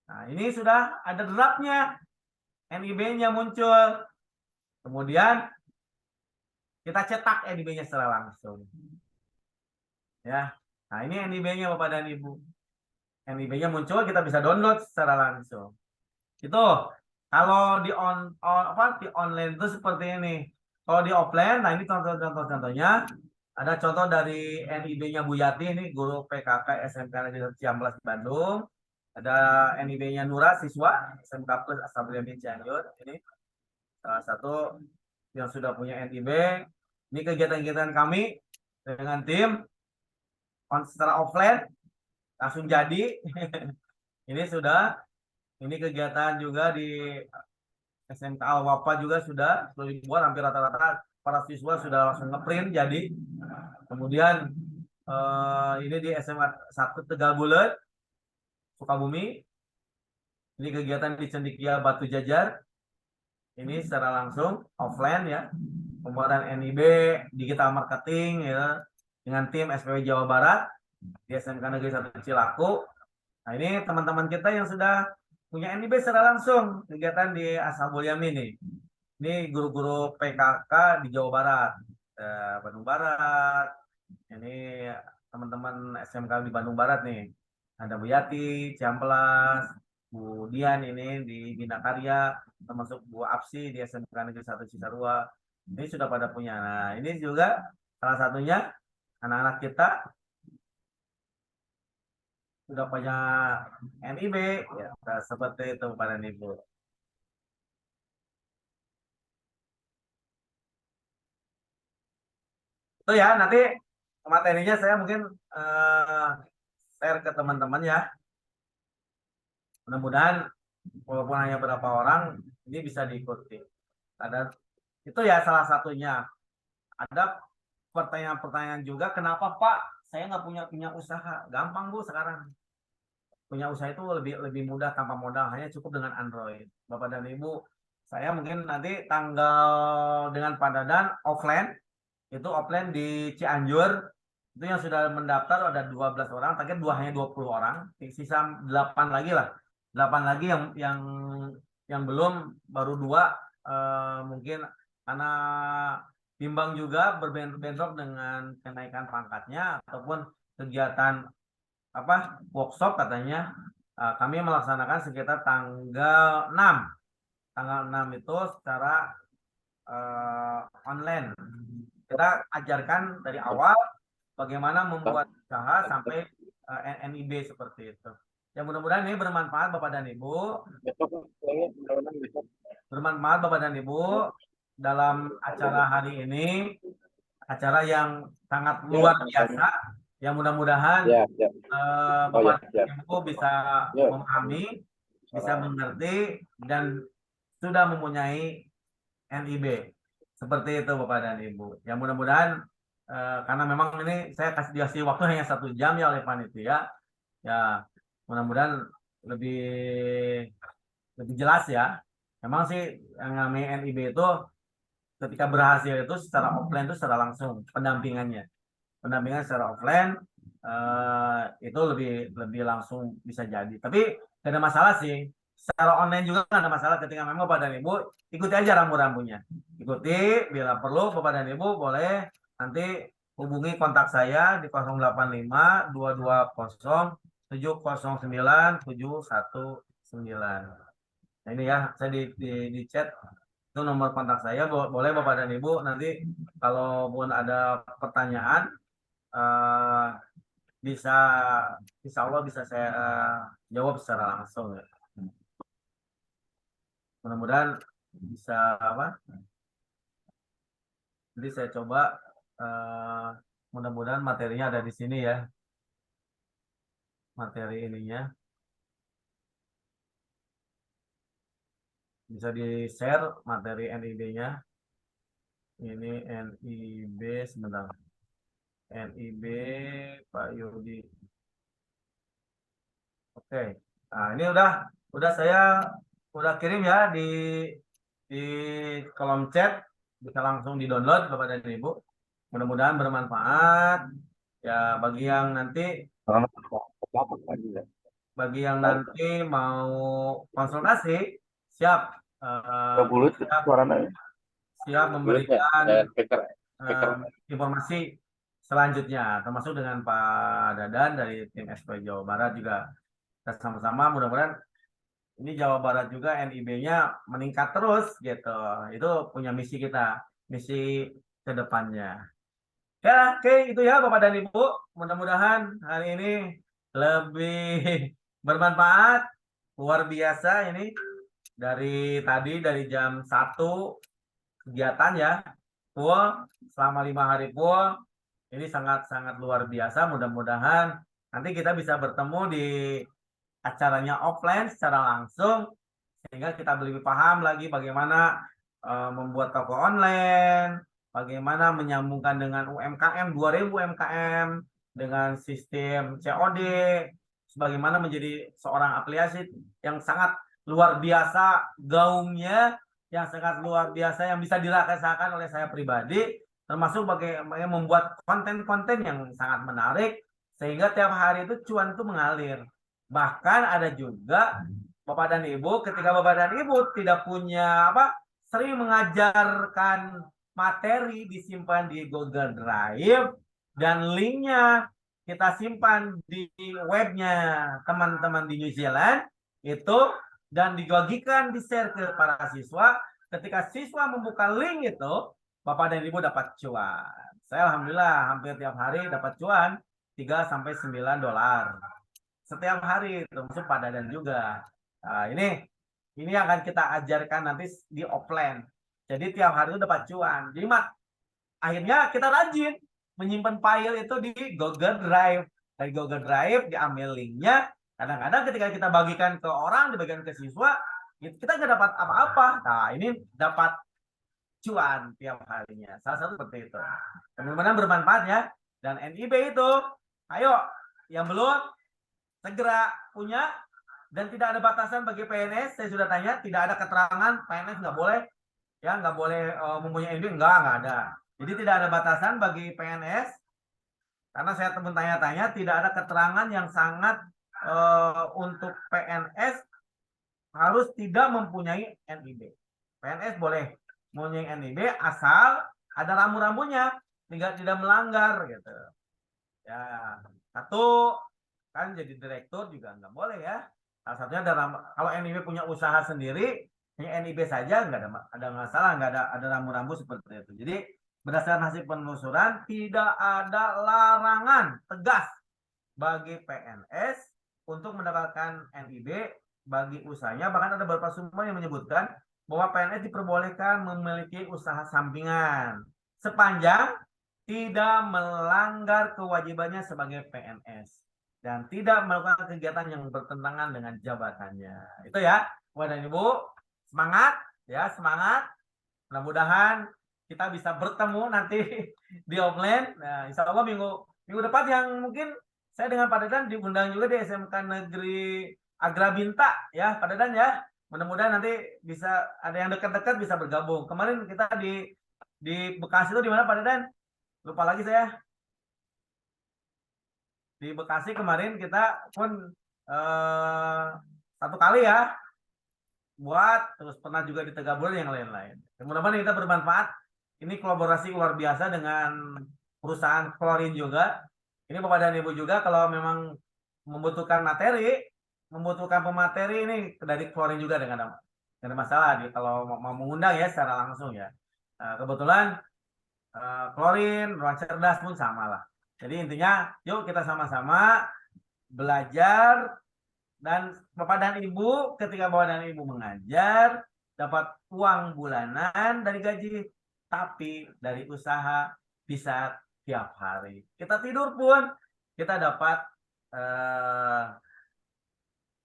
Nah, ini sudah ada draftnya. NIB-nya muncul. Kemudian kita cetak NIB-nya secara langsung. Ya. Nah, ini NIB-nya Bapak dan Ibu. NIB-nya muncul, kita bisa download secara langsung. Itu kalau di online itu seperti ini. Kalau di offline, nah ini contohnya. Ada contoh dari NIB-nya Bu Yati, ini guru PKK SMK Negeri 1 Ciamplas Bandung. Ada NIB-nya Nura, siswa SMK Plus Asabliyami Cianjur. Ini salah satu yang sudah punya NIB. Ini kegiatan-kegiatan kami dengan tim secara offline langsung jadi. Ini sudah, ini kegiatan juga di SMK Al-Wafa juga sudah dibuat, hampir rata-rata para siswa sudah langsung ngeprint jadi. Kemudian ini di SMA 1 Tegal Bulet, Sukabumi. Ini kegiatan di Cendikia Batu Jajar. Ini secara langsung offline ya. Pembuatan NIB, digital marketing ya dengan tim SPW Jawa Barat di SMK Negeri 1 Cilaku. Nah, ini teman-teman kita yang sudah punya NIB secara langsung kegiatan di Ashabul Yamin nih. Ini guru-guru PKK di Jawa Barat, Bandung Barat. Ini teman-teman SMK di Bandung Barat nih. Ada Bu Yati, Ciamplas, Bu Dian ini di Bina Karya, termasuk Bu Apsi di SMK Negeri 1 Cisarua. Ini sudah pada punya. Nah, ini juga salah satunya anak-anak kita sudah punya NIB ya, seperti itu pada Ibu. Itu ya, nanti materinya saya mungkin share ke teman-teman ya. Mudah-mudahan walaupun hanya berapa orang ini bisa diikuti. Ada itu ya salah satunya. Ada pertanyaan-pertanyaan juga, kenapa Pak saya nggak punya usaha? Gampang Bu sekarang. Punya usaha itu lebih mudah tanpa modal, hanya cukup dengan Android. Bapak dan Ibu, saya mungkin nanti tanggal dengan Pak Dadan offline, itu offline di Cianjur, itu yang sudah mendaftar ada 12 orang, target hanya 20 orang, sisa 8 lagi lah. 8 lagi yang belum, baru 2 mungkin karena bimbang juga berbentrok dengan kenaikan pangkatnya ataupun kegiatan workshop katanya. Kami melaksanakan sekitar tanggal 6 itu secara online. Kita ajarkan dari awal bagaimana membuat usaha sampai NIB seperti itu. Ya mudah-mudahan ini bermanfaat Bapak dan Ibu. Bermanfaat Bapak dan Ibu dalam acara hari ini, acara yang sangat luar biasa. Yang mudah-mudahan Bapak dan Ibu bisa memahami, bisa mengerti, dan sudah mempunyai NIB. Seperti itu Bapak dan Ibu. Yang mudah-mudahan karena memang ini saya kasih waktu hanya 1 jam ya oleh panitia. Ya mudah-mudahan lebih jelas ya. Memang sih yang namanya NIB itu ketika berhasil itu secara offline itu secara langsung pendampingan secara offline itu lebih langsung bisa jadi. Tapi tidak ada masalah sih. Secara online juga tidak ada masalah ketika memang Bapak dan Ibu ikuti aja rambu-rambunya. Ikuti, bila perlu Bapak dan Ibu boleh nanti hubungi kontak saya di 085 220 709 719. Nah, ini ya, saya di chat itu nomor kontak saya. Boleh Bapak dan Ibu nanti kalau pun ada pertanyaan bisa, insya Allah bisa saya jawab secara langsung ya. Mudah-mudahan bisa Jadi saya coba mudah-mudahan materinya ada di sini ya. Materi ininya bisa di-share materi NIB-nya. Ini NIB sebentar. NIB Pak Yudi. Oke. Nah, ini udah saya kirim ya di kolom chat, bisa langsung di-download Bapak dan Ibu. Mudah-mudahan bermanfaat ya bagi yang nanti mau konsultasi siap memberikan informasi selanjutnya, termasuk dengan Pak Dadan dari tim SPW Jawa Barat juga Kita sama-sama mudah-mudahan ini Jawa Barat juga NIB-nya meningkat terus gitu. Itu punya misi kita, misi ke depannya. Ya, oke, itu ya Bapak dan Ibu. Mudah-mudahan hari ini lebih bermanfaat. Luar biasa ini dari tadi dari jam 1 kegiatan ya. Full selama 5 hari full. Ini sangat-sangat luar biasa. Mudah-mudahan nanti kita bisa bertemu di acaranya offline secara langsung sehingga kita lebih paham lagi bagaimana membuat toko online, bagaimana menyambungkan dengan UMKM 2000 UMKM dengan sistem COD, sebagaimana menjadi seorang afiliasi yang sangat luar biasa gaungnya, yang sangat luar biasa yang bisa dirasakan oleh saya pribadi, termasuk bagaimana membuat konten-konten yang sangat menarik sehingga tiap hari itu cuan itu mengalir. Bahkan ada juga Bapak dan Ibu, ketika Bapak dan Ibu tidak punya sering mengajarkan materi disimpan di Google Drive dan linknya kita simpan di webnya teman-teman di New Zealand itu dan dibagikan di share ke para siswa. Ketika siswa membuka link itu, Bapak dan Ibu dapat cuan. Saya alhamdulillah hampir tiap hari dapat cuan 3 sampai 9 dolar. Setiap hari termasuk Pak Dadan juga. Nah, ini akan kita ajarkan nanti di offline. Jadi tiap hari itu dapat cuan. Jadi akhirnya kita rajin menyimpan file itu di Google Drive. Dari Google Drive diambil linknya. Kadang-kadang ketika kita bagikan ke orang, dibagikan ke siswa, kita nggak dapat apa-apa. Nah, ini dapat cuan tiap harinya. Salah satu seperti itu. Mudah-mudahan bermanfaat ya. Dan NIB itu, ayo yang belum segera punya dan tidak ada batasan bagi PNS. Saya sudah tanya, tidak ada keterangan PNS nggak boleh ya, nggak boleh mempunyai NIB, nggak ada. Jadi tidak ada batasan bagi PNS karena saya teman tanya-tanya tidak ada keterangan yang sangat untuk PNS harus tidak mempunyai NIB. PNS boleh mempunyai NIB asal ada rambu-rambunya, tidak melanggar gitu. Ya, satu kan jadi direktur juga nggak boleh ya. Salah satunya kalau NIB punya usaha sendiri, punya NIB saja nggak ada masalah, nggak ada rambu-rambu seperti itu. Jadi berdasarkan hasil penelusuran tidak ada larangan tegas bagi PNS untuk mendapatkan NIB bagi usahanya. Bahkan ada beberapa sumber yang menyebutkan bahwa PNS diperbolehkan memiliki usaha sampingan sepanjang tidak melanggar kewajibannya sebagai PNS dan tidak melakukan kegiatan yang bertentangan dengan jabatannya. Itu ya, Bapak dan Ibu, semangat ya, semangat. Mudah-mudahan kita bisa bertemu nanti di offline. Nah, insya Allah minggu depan yang mungkin saya dengan Pak Dadan diundang juga di SMK Negeri Agrabinta ya, Pak Dadan ya. Mudah-mudahan nanti bisa ada yang dekat-dekat bisa bergabung. Kemarin kita di Bekasi itu di mana Pak Dadan? Lupa lagi saya. Di Bekasi kemarin kita pun satu kali ya buat, terus pernah juga di Tegabulan yang lain-lain. Mudah-mudahan kita bermanfaat. Ini kolaborasi luar biasa dengan perusahaan klorin juga. Ini Bapak dan Ibu juga kalau memang membutuhkan materi, membutuhkan pemateri ini dari klorin juga dengan masalah. Kalau mau mengundang ya secara langsung ya. Kebetulan klorin, ruang cerdas pun sama lah. Jadi intinya yuk kita sama-sama belajar dan Bapak dan Ibu ketika Bapak dan Ibu mengajar dapat uang bulanan dari gaji, tapi dari usaha bisa tiap hari. Kita tidur pun kita dapat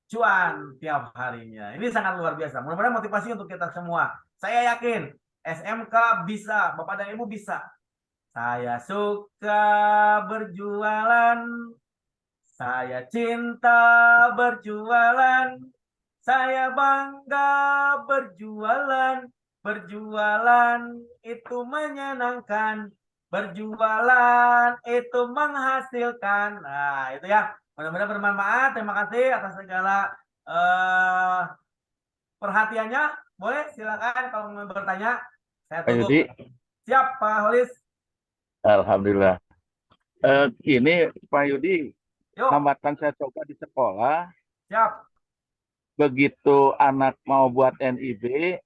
cuan tiap harinya. Ini sangat luar biasa. Mudah-mudahan motivasi untuk kita semua. Saya yakin SMK bisa, Bapak dan Ibu bisa. Saya suka berjualan, saya cinta berjualan, saya bangga berjualan. Berjualan itu menyenangkan, berjualan itu menghasilkan. Nah, itu ya. Mudah-mudahan bermanfaat. Terima kasih atas segala perhatiannya. Boleh silakan kalau mau bertanya. Saya tunggu. Siap, Pak Holis. Alhamdulillah. Ini Pak Yudi, Yuk. hambatan saya coba di sekolah, Siap. Begitu anak mau buat NIB,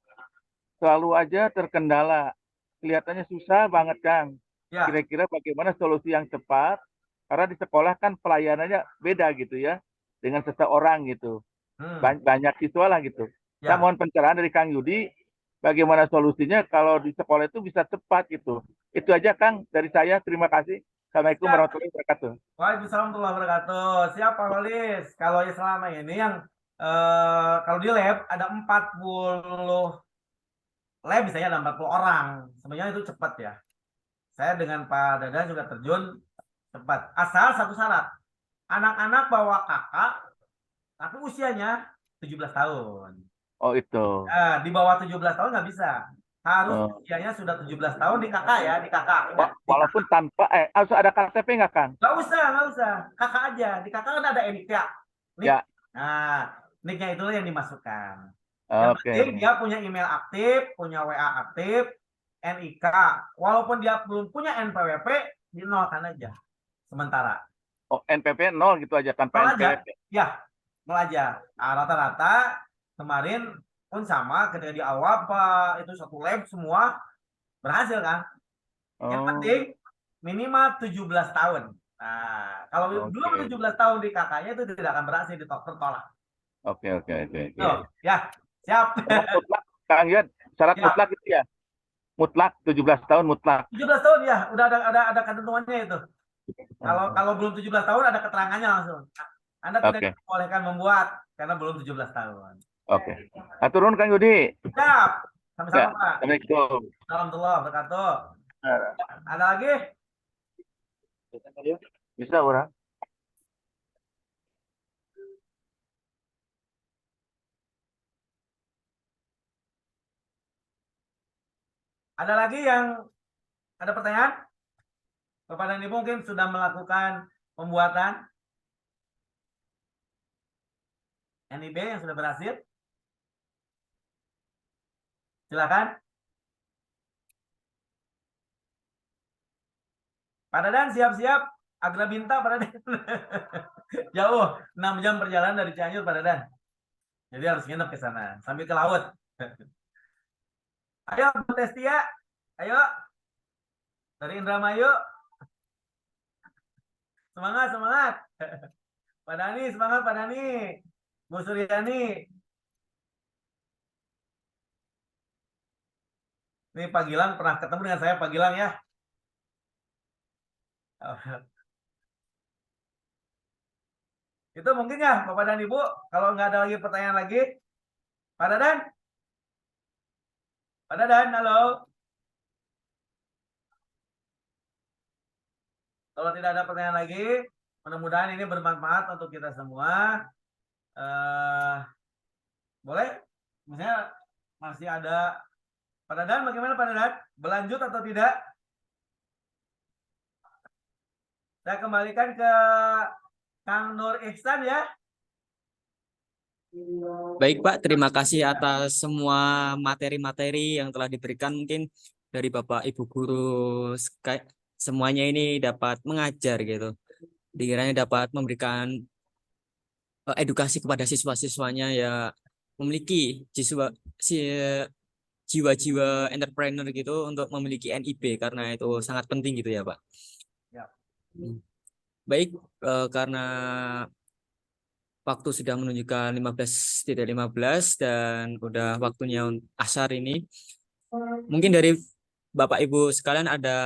selalu aja terkendala. Kelihatannya susah banget, Kang. Ya. Kira-kira bagaimana solusi yang cepat? Karena di sekolah kan pelayanannya beda gitu ya, dengan seseorang gitu. Banyak siswa lah gitu. Saya Ya. mohon pencerahan dari Kang Yudi, bagaimana solusinya kalau di sekolah itu bisa cepat gitu. Itu aja, Kang, dari saya. Terima kasih. Assalamualaikum Siap. warahmatullahi wabarakatuh. Waalaikumsalam warahmatullahi wabarakatuh. Siap Pak Walis. Kalau yang selama ini yang kalau di lab ada 40 lab, misalnya ada 40 orang. Sebenarnya itu cepat ya. Saya dengan Pak Dadan juga terjun cepat. Asal satu syarat. Anak-anak bawa kakak, tapi usianya 17 tahun. Oh itu. Di bawah 17 tahun nggak bisa. Harus Oh. usianya sudah 17 tahun di kakak ya, di kakak. Ingat, di Walaupun tanpa, harus ada KTP nggak, Kang? nggak usah, nggak usah. Kakak aja. Di kakak kan ada NIK. Ya. Nah, nicknya itulah yang dimasukkan. Yang Oke. penting dia punya email aktif, punya WA aktif, NIK. Walaupun dia belum punya NPWP, dinolkan aja. Sementara. Oh, NPP 0 gitu aja tanpa Nol aja. NPWP. Ya, nol aja. Rata-rata kemarin pun sama ketika di awal Pak, itu satu lab semua berhasil kan. Yang penting minimal 17 tahun. Nah, kalau belum 17 tahun di kakaknya itu tidak akan berhasil tertolak. Oke. Tuh, ya, siap. Mutlak, Kang Yud, syarat Ya. mutlak itu ya. Mutlak 17 tahun mutlak. 17 tahun ya, udah ada ketentuannya itu. Kalau belum 17 tahun ada keterangannya langsung. Anda tidak dibolehkan membuat karena belum 17 tahun. Oke. Aturun Kang Yudi. Siap. Sama-sama Pak. Assalamualaikum. Warahmatullahi wabarakatuh. Ada lagi? Bisa orang? Ada lagi yang ada pertanyaan? Bapak dan Ibu mungkin sudah melakukan pembuatan NIB yang sudah berhasil. Silakan. Pak Dadan siap-siap. Agrabinta Pak Dadan. Jauh, 6 jam perjalanan dari Cianjur Pak Dadan. Jadi harus nginep ke sana sambil ke laut. Ayo Bu Testia. Ayo. Dari Indramayu. Semangat. Pak Dani, semangat Pak Dani. Bu Suryani. Ini Pak Gilang pernah ketemu dengan saya Pak Gilang ya. Itu mungkin ya Bapak dan Ibu. Kalau nggak ada lagi pertanyaan lagi. Pak Dadan. Pak Dadan, halo. Kalau tidak ada pertanyaan lagi, mudah-mudahan ini bermanfaat untuk kita semua. Boleh? Misalnya masih ada Pak Dadan, bagaimana Pak Dadan? Berlanjut atau tidak? Saya kembalikan ke Kang Nur Ihsan ya. Baik Pak, terima kasih atas semua materi-materi yang telah diberikan. Mungkin dari Bapak Ibu Guru semuanya ini dapat mengajar gitu. Dikiranya dapat memberikan edukasi kepada siswa-siswanya ya memiliki jiwa-jiwa entrepreneur gitu untuk memiliki NIB karena itu sangat penting gitu ya Pak. Ya. Baik, karena waktu sudah menunjukkan 15:15 dan udah waktunya asar ini. Mungkin dari Bapak Ibu sekalian ada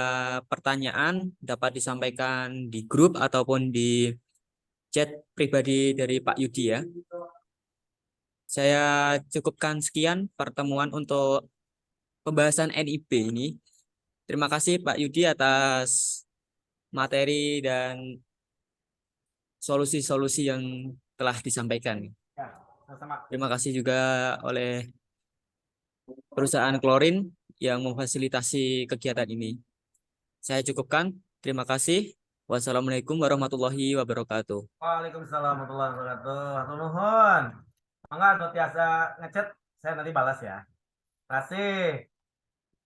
pertanyaan dapat disampaikan di grup ataupun di chat pribadi dari Pak Yudi ya. Saya cukupkan sekian pertemuan untuk pembahasan NIB ini. Terima kasih Pak Yudi atas materi dan solusi-solusi yang telah disampaikan. Ya, sama-sama. Terima kasih juga oleh perusahaan klorin yang memfasilitasi kegiatan ini. Saya cukupkan. Terima kasih. Wassalamualaikum warahmatullahi wabarakatuh. Waalaikumsalam warahmatullahi wabarakatuh. Hatur nuhun. Mangga anu tiasa ngechat, saya nanti balas ya. Terima kasih.